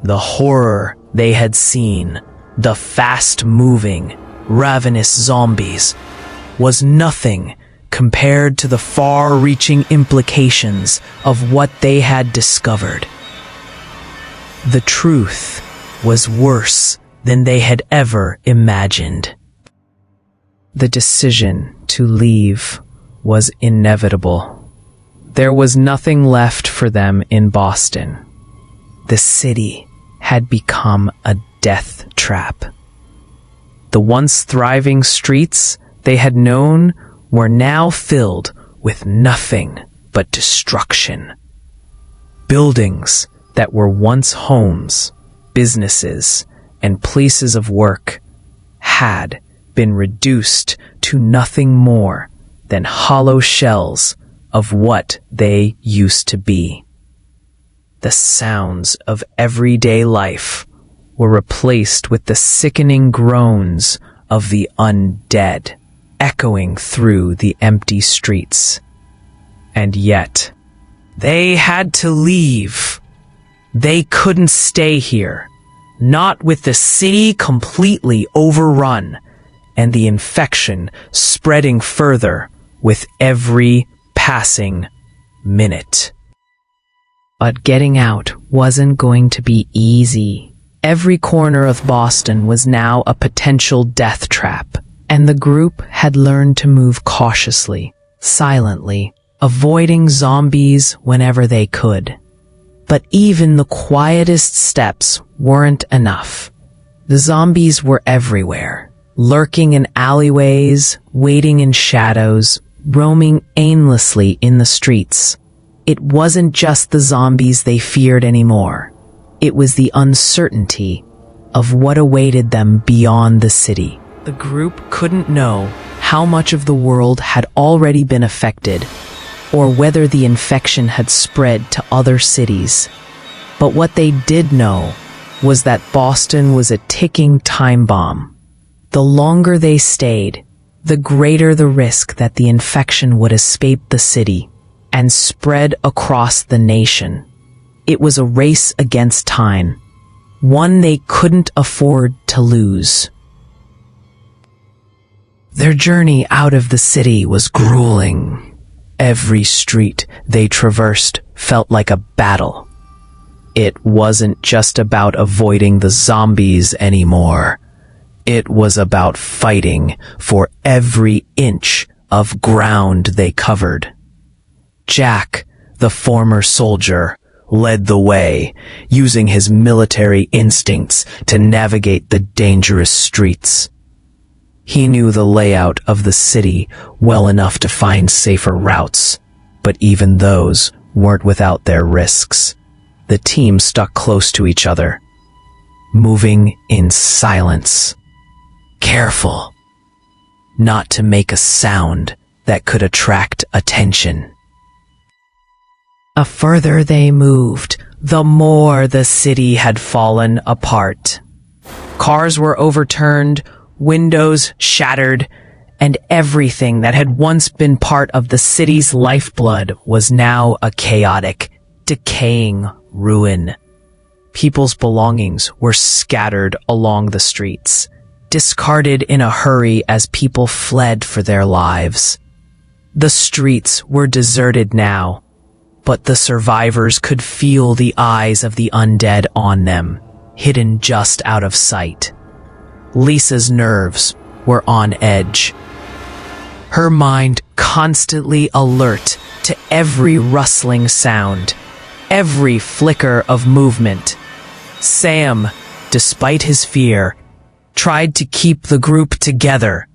The horror they had seen, the fast-moving, ravenous zombies, was nothing compared to the far-reaching implications of what they had discovered. The truth was worse than they had ever imagined. The decision to leave was inevitable. There was nothing left for them in Boston. The city had become a death trap. The once thriving streets they had known were now filled with nothing but destruction. Buildings that were once homes, businesses, and places of work had been reduced to nothing more than hollow shells of what they used to be. The sounds of everyday life were replaced with the sickening groans of the undead, echoing through the empty streets. And yet, they had to leave. They couldn't stay here, not with the city completely overrun and the infection spreading further with every passing minute. But getting out wasn't going to be easy. Every corner of Boston was now a potential death trap, and the group had learned to move cautiously, silently, avoiding zombies whenever they could. But even the quietest steps weren't enough. The zombies were everywhere, lurking in alleyways, waiting in shadows, roaming aimlessly in the streets. It wasn't just the zombies they feared anymore. It was the uncertainty of what awaited them beyond the city. The group couldn't know how much of the world had already been affected, or whether the infection had spread to other cities. But what they did know was that Boston was a ticking time bomb. The longer they stayed, the greater the risk that the infection would escape the city and spread across the nation. It was a race against time, one they couldn't afford to lose. Their journey out of the city was grueling. Every street they traversed felt like a battle. It wasn't just about avoiding the zombies anymore. It was about fighting for every inch of ground they covered. Jack, the former soldier, led the way, using his military instincts to navigate the dangerous streets. He knew the layout of the city well enough to find safer routes, but even those weren't without their risks. The team stuck close to each other, moving in silence, careful not to make a sound that could attract attention. The further they moved, the more the city had fallen apart. Cars were overturned, windows shattered, and everything that had once been part of the city's lifeblood was now a chaotic, decaying ruin. People's belongings were scattered along the streets, discarded in a hurry as people fled for their lives. The streets were deserted now, but the survivors could feel the eyes of the undead on them, hidden just out of sight. Lisa's nerves were on edge, her mind constantly alert to every rustling sound, every flicker of movement. Sam, despite his fear, tried to keep the group together,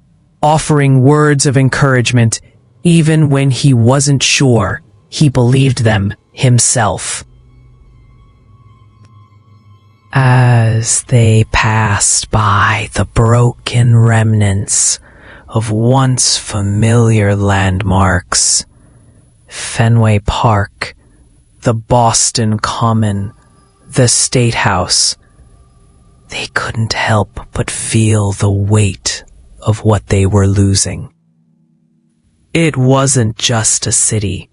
offering words of encouragement even when he wasn't sure he believed them himself. As they passed by the broken remnants of once familiar landmarks, Fenway Park, the Boston Common, the State House, they couldn't help but feel the weight of what they were losing. It wasn't just a city.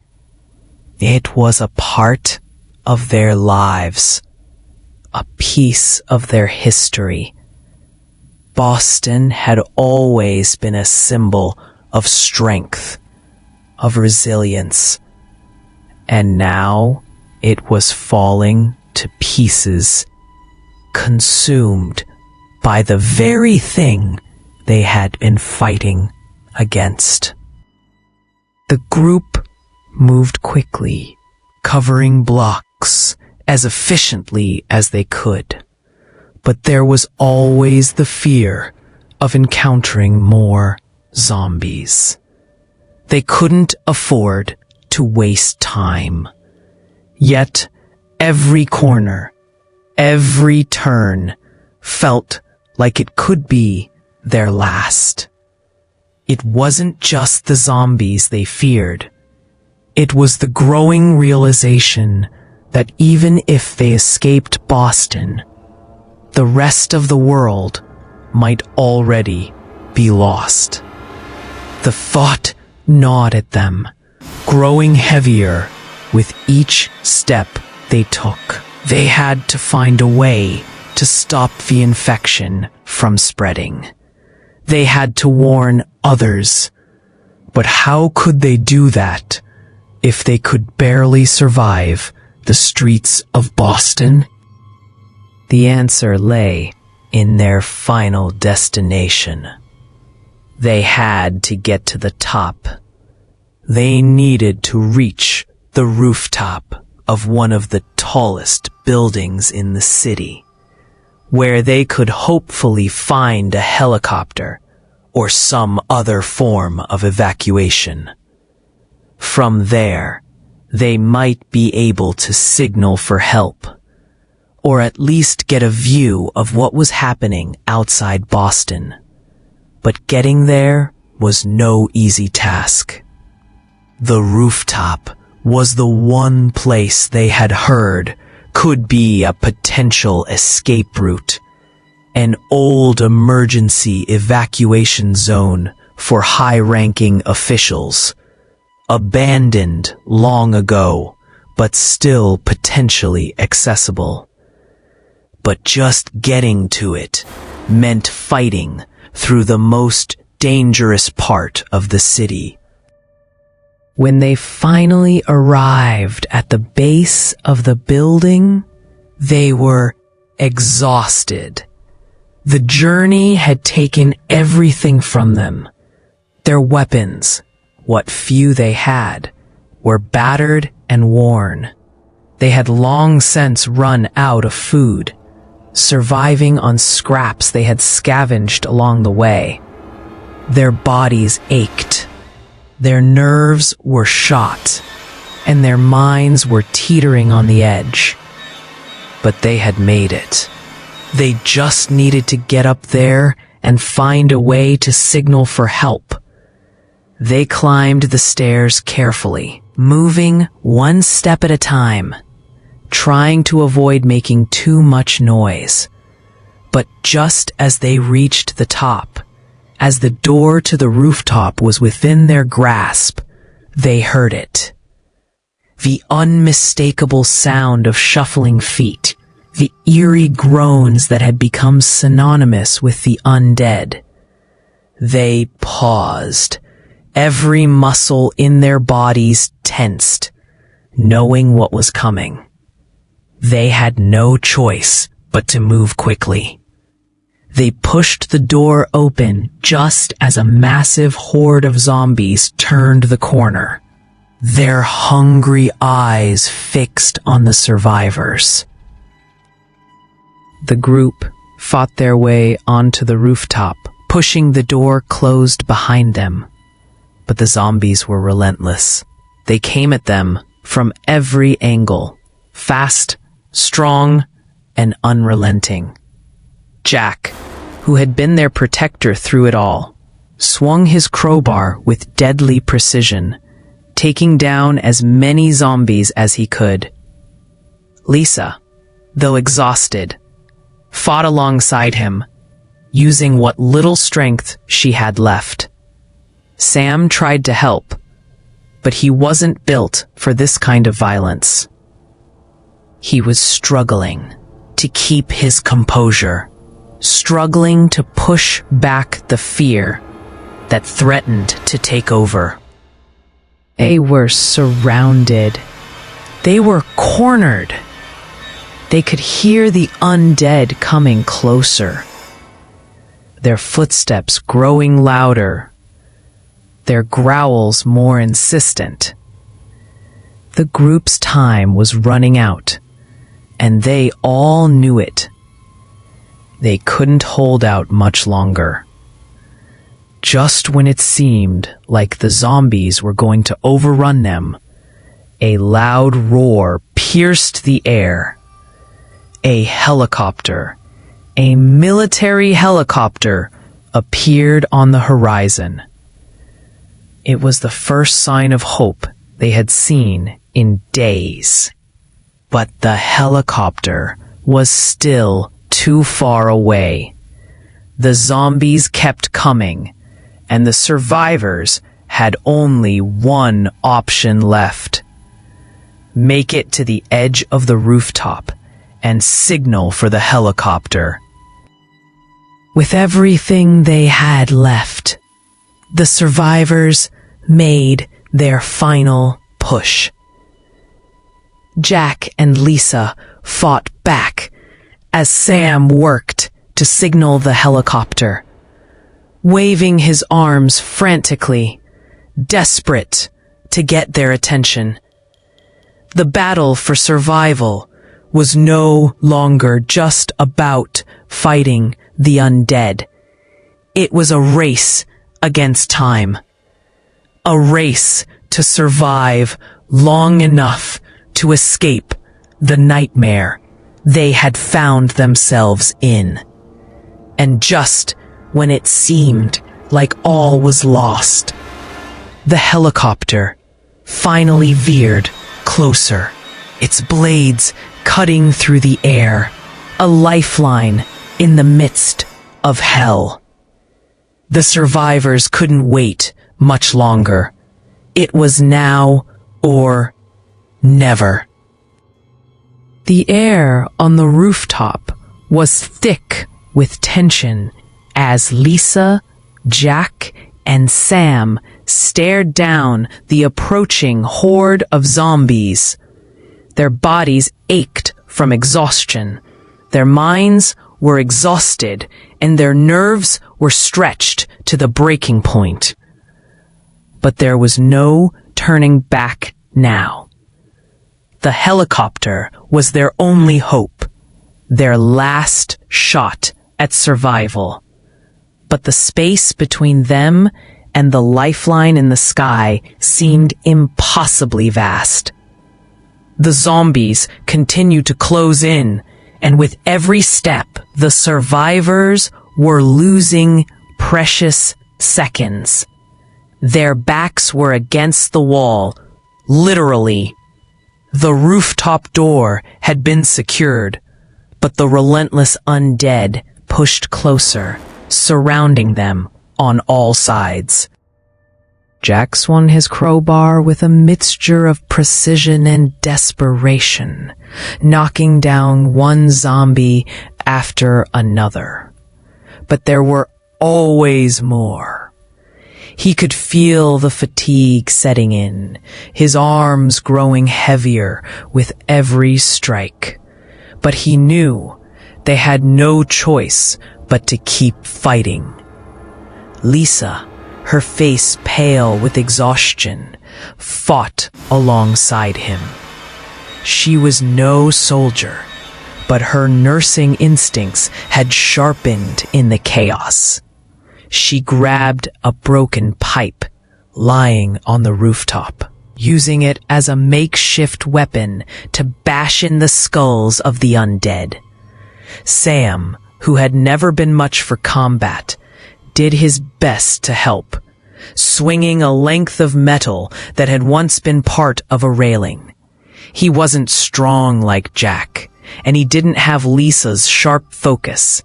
It was a part of their lives, a piece of their history. Boston had always been a symbol of strength, of resilience, and now it was falling to pieces, consumed by the very thing they had been fighting against. The group moved quickly, covering blocks as efficiently as they could. But there was always the fear of encountering more zombies. They couldn't afford to waste time. Yet, every corner, every turn, felt like it could be their last. It wasn't just the zombies they feared. It was the growing realization that even if they escaped Boston, the rest of the world might already be lost. The thought gnawed at them, growing heavier with each step they took. They had to find a way to stop the infection from spreading. They had to warn others. But how could they do that if they could barely survive the streets of Boston? The answer lay in their final destination. They had to get to the top. They needed to reach the rooftop of one of the tallest buildings in the city, where they could hopefully find a helicopter or some other form of evacuation. From there, they might be able to signal for help, or at least get a view of what was happening outside Boston. But getting there was no easy task. The rooftop was the one place they had heard could be a potential escape route, an old emergency evacuation zone for high-ranking officials, abandoned long ago, but still potentially accessible. But just getting to it meant fighting through the most dangerous part of the city. When they finally arrived at the base of the building, they were exhausted. The journey had taken everything from them. Their weapons, what few they had, were battered and worn. They had long since run out of food, surviving on scraps they had scavenged along the way. Their bodies ached. Their nerves were shot, and their minds were teetering on the edge. But they had made it. They just needed to get up there and find a way to signal for help. They climbed the stairs carefully, moving one step at a time, trying to avoid making too much noise. But just as they reached the top, as the door to the rooftop was within their grasp, they heard it. The unmistakable sound of shuffling feet, the eerie groans that had become synonymous with the undead. They paused, every muscle in their bodies tensed, knowing what was coming. They had no choice but to move quickly. They pushed the door open just as a massive horde of zombies turned the corner, their hungry eyes fixed on the survivors. The group fought their way onto the rooftop, pushing the door closed behind them. But the zombies were relentless. They came at them from every angle, fast, strong, and unrelenting. Jack, who had been their protector through it all, swung his crowbar with deadly precision, taking down as many zombies as he could. Lisa, though exhausted, fought alongside him, using what little strength she had left. Sam tried to help, but he wasn't built for this kind of violence. He was struggling to keep his composure, struggling to push back the fear that threatened to take over. They were surrounded. They were cornered. They could hear the undead coming closer, their footsteps growing louder, their growls more insistent. The group's time was running out, and they all knew it. They couldn't hold out much longer. Just when it seemed like the zombies were going to overrun them, a loud roar pierced the air. A helicopter, a military helicopter, appeared on the horizon. It was the first sign of hope they had seen in days. But the helicopter was still too far away. The zombies kept coming, and the survivors had only one option left. Make it to the edge of the rooftop and signal for the helicopter. With everything they had left, the survivors made their final push. Jack and Lisa fought back as Sam worked to signal the helicopter, waving his arms frantically, desperate to get their attention. The battle for survival was no longer just about fighting the undead. It was a race against time. A race to survive long enough to escape the nightmare they had found themselves in. And just when it seemed like all was lost, the helicopter finally veered closer, its blades cutting through the air, a lifeline in the midst of hell. The survivors couldn't wait much longer. It was now or never. The air on the rooftop was thick with tension as Lisa, Jack, and Sam stared down the approaching horde of zombies. Their bodies ached from exhaustion. Their minds were exhausted, and their nerves were stretched to the breaking point. But there was no turning back now. The helicopter was their only hope, their last shot at survival. But the space between them and the lifeline in the sky seemed impossibly vast. The zombies continued to close in, and with every step, the survivors were losing precious seconds. Their backs were against the wall, literally. The rooftop door had been secured, but the relentless undead pushed closer, surrounding them on all sides. Jack swung his crowbar with a mixture of precision and desperation, knocking down one zombie after another. But there were always more. He could feel the fatigue setting in, his arms growing heavier with every strike. But he knew they had no choice but to keep fighting. Lisa, her face pale with exhaustion, fought alongside him. She was no soldier, but her nursing instincts had sharpened in the chaos. She grabbed a broken pipe lying on the rooftop, using it as a makeshift weapon to bash in the skulls of the undead. Sam, who had never been much for combat, did his best to help, swinging a length of metal that had once been part of a railing. He wasn't strong like Jack, and he didn't have Lisa's sharp focus,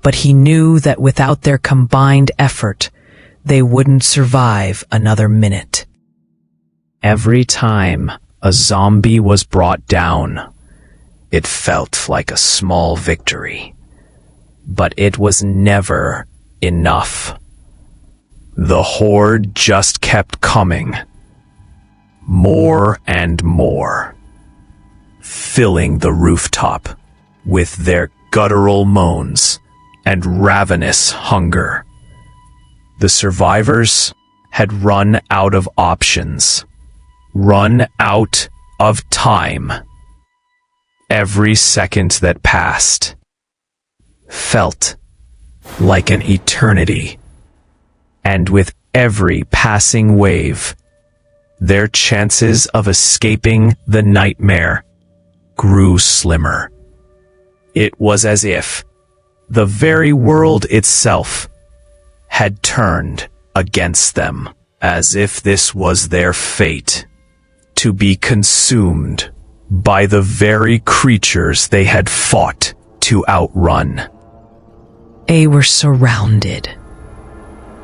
but he knew that without their combined effort, they wouldn't survive another minute. Every time a zombie was brought down, it felt like a small victory. But it was never enough. The horde just kept coming. More and more, filling the rooftop with their guttural moans and ravenous hunger. The survivors had run out of options, run out of time. Every second that passed felt like an eternity, and with every passing wave, their chances of escaping the nightmare grew slimmer. It was as if the very world itself had turned against them, as if this was their fate, to be consumed by the very creatures they had fought to outrun. They were surrounded.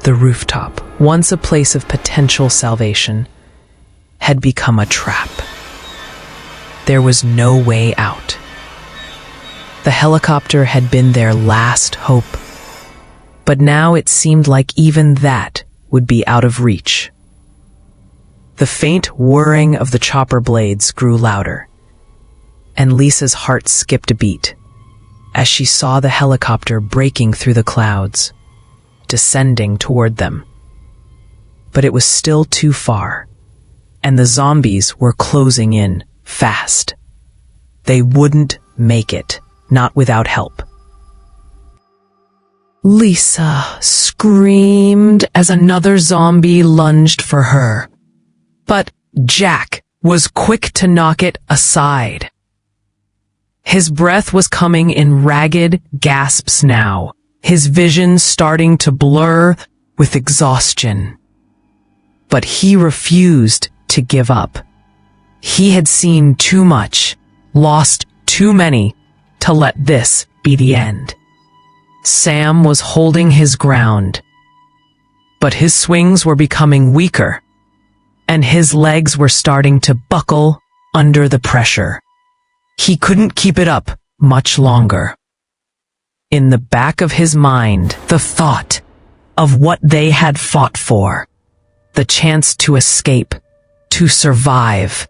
The rooftop, once a place of potential salvation, had become a trap. There was no way out. The helicopter had been their last hope, but now it seemed like even that would be out of reach. The faint whirring of the chopper blades grew louder, and Lisa's heart skipped a beat. as she saw the helicopter breaking through the clouds, descending toward them. But it was still too far, and the zombies were closing in fast. They wouldn't make it, not without help. Lisa screamed as another zombie lunged for her. But Jack was quick to knock it aside. His breath was coming in ragged gasps now, his vision starting to blur with exhaustion. But he refused to give up. He had seen too much, lost too many, to let this be the end. Sam was holding his ground, but his swings were becoming weaker, and his legs were starting to buckle under the pressure. He couldn't keep it up much longer. In the back of his mind, the thought of what they had fought for, the chance to escape, to survive,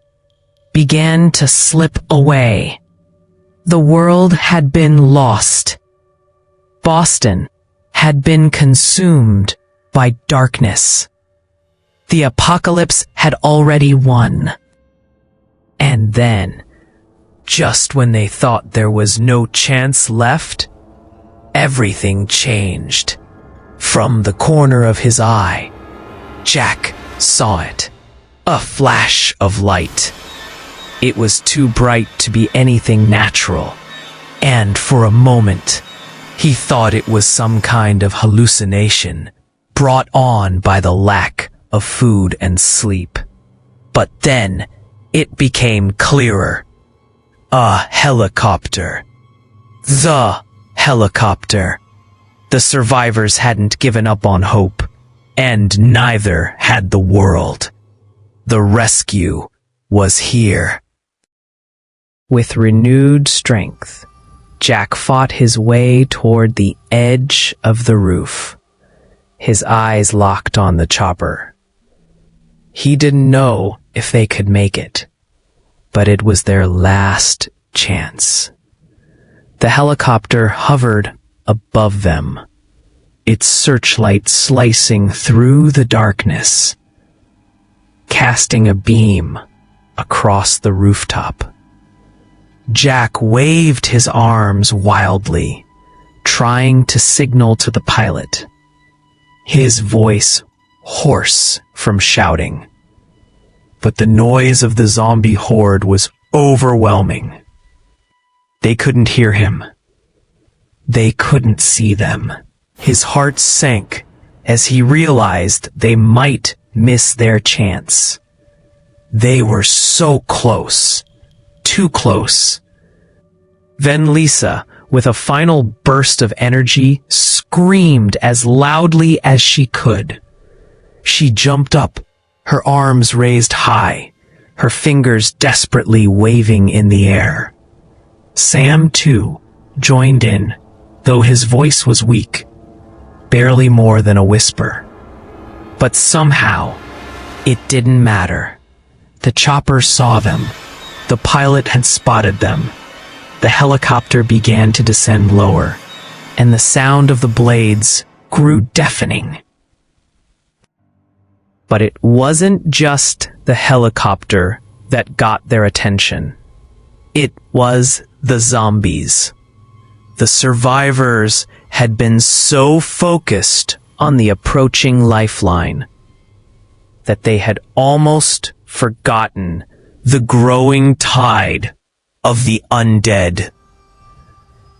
began to slip away. The world had been lost. Boston had been consumed by darkness. The apocalypse had already won. And then, just when they thought there was no chance left, everything changed. From the corner of his eye, Jack saw it. A flash of light. It was too bright to be anything natural, and for a moment, he thought it was some kind of hallucination brought on by the lack of food and sleep. But then, it became clearer. A helicopter. The helicopter. The survivors hadn't given up on hope, and neither had the world. The rescue was here. With renewed strength, Jack fought his way toward the edge of the roof, his eyes locked on the chopper. He didn't know if they could make it, but it was their last chance. The helicopter hovered above them, its searchlight slicing through the darkness, casting a beam across the rooftop. Jack waved his arms wildly, trying to signal to the pilot, his voice hoarse from shouting. But the noise of the zombie horde was overwhelming. They couldn't hear him. They couldn't see them. His heart sank as he realized they might miss their chance. They were so close. Too close. Then Lisa, with a final burst of energy, screamed as loudly as she could. She jumped up, her arms raised high, her fingers desperately waving in the air. Sam, too, joined in, though his voice was weak, barely more than a whisper. But somehow, it didn't matter. The chopper saw them. The pilot had spotted them. The helicopter began to descend lower, and the sound of the blades grew deafening. But it wasn't just the helicopter that got their attention. It was the zombies. The survivors had been so focused on the approaching lifeline that they had almost forgotten the growing tide of the undead.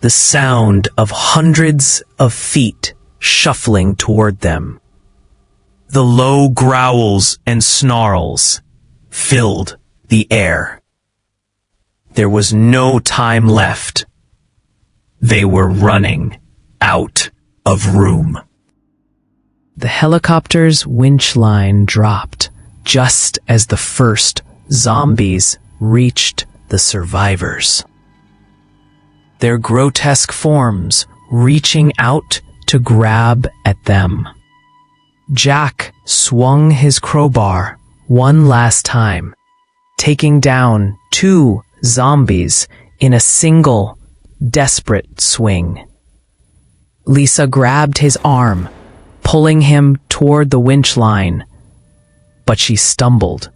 The sound of hundreds of feet shuffling toward them. The low growls and snarls filled the air. There was no time left. They were running out of room. The helicopter's winch line dropped just as the first zombies reached the survivors. Their grotesque forms reaching out to grab at them. Jack swung his crowbar one last time, taking down 2 zombies in a single desperate swing. Lisa grabbed his arm, pulling him toward the winch line, but she stumbled,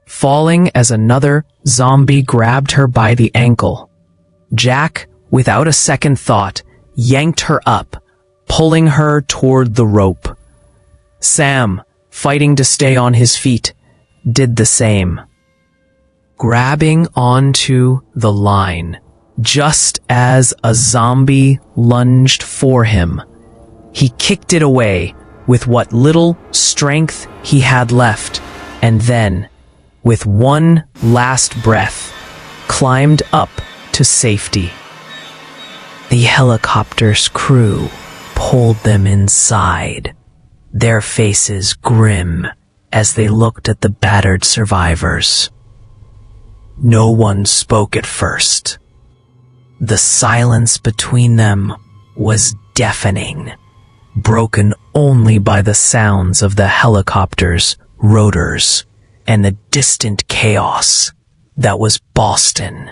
falling as another zombie grabbed her by the ankle. Jack, without a second thought, yanked her up, pulling her toward the rope. Sam, fighting to stay on his feet, did the same. Grabbing onto the line, just as a zombie lunged for him, he kicked it away with what little strength he had left, and then, with one last breath, climbed up to safety. The helicopter's crew pulled them inside, their faces grim as they looked at the battered survivors. No one spoke at first. The silence between them was deafening, broken only by the sounds of the helicopter's rotors and the distant chaos that was Boston,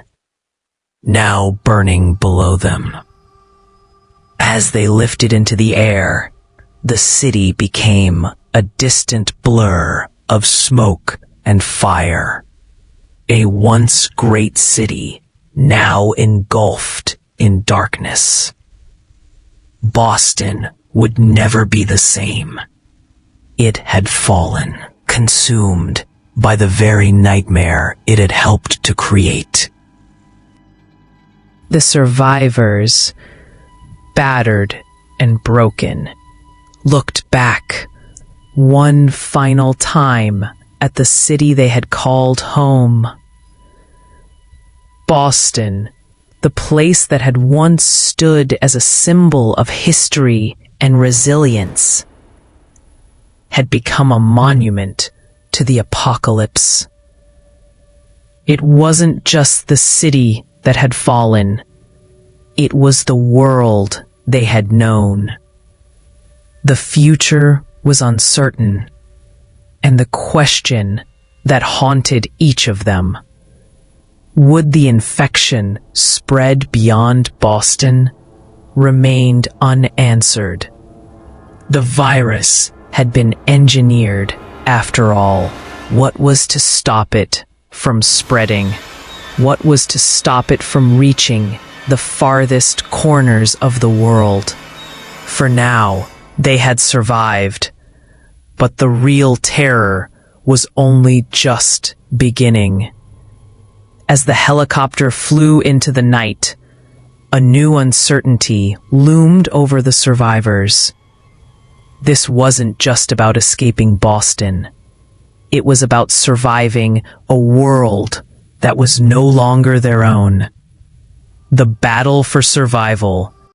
now burning below them. As they lifted into the air, the city became a distant blur of smoke and fire. A once great city, now engulfed in darkness. Boston would never be the same. It had fallen, consumed by the very nightmare it had helped to create. The survivors, battered and broken, looked back one final time at the city they had called home. Boston, the place that had once stood as a symbol of history and resilience, had become a monument to the apocalypse. It wasn't just the city that had fallen, it was the world they had known. The future was uncertain, and the question that haunted each of them: would the infection spread beyond Boston? Remained unanswered. The virus had been engineered, after all. What was to stop it from spreading? What was to stop it from reaching the farthest corners of the world? For now, they had survived, but the real terror was only just beginning. As the helicopter flew into the night, a new uncertainty loomed over the survivors. This wasn't just about escaping Boston. It was about surviving a world that was no longer their own. The battle for survival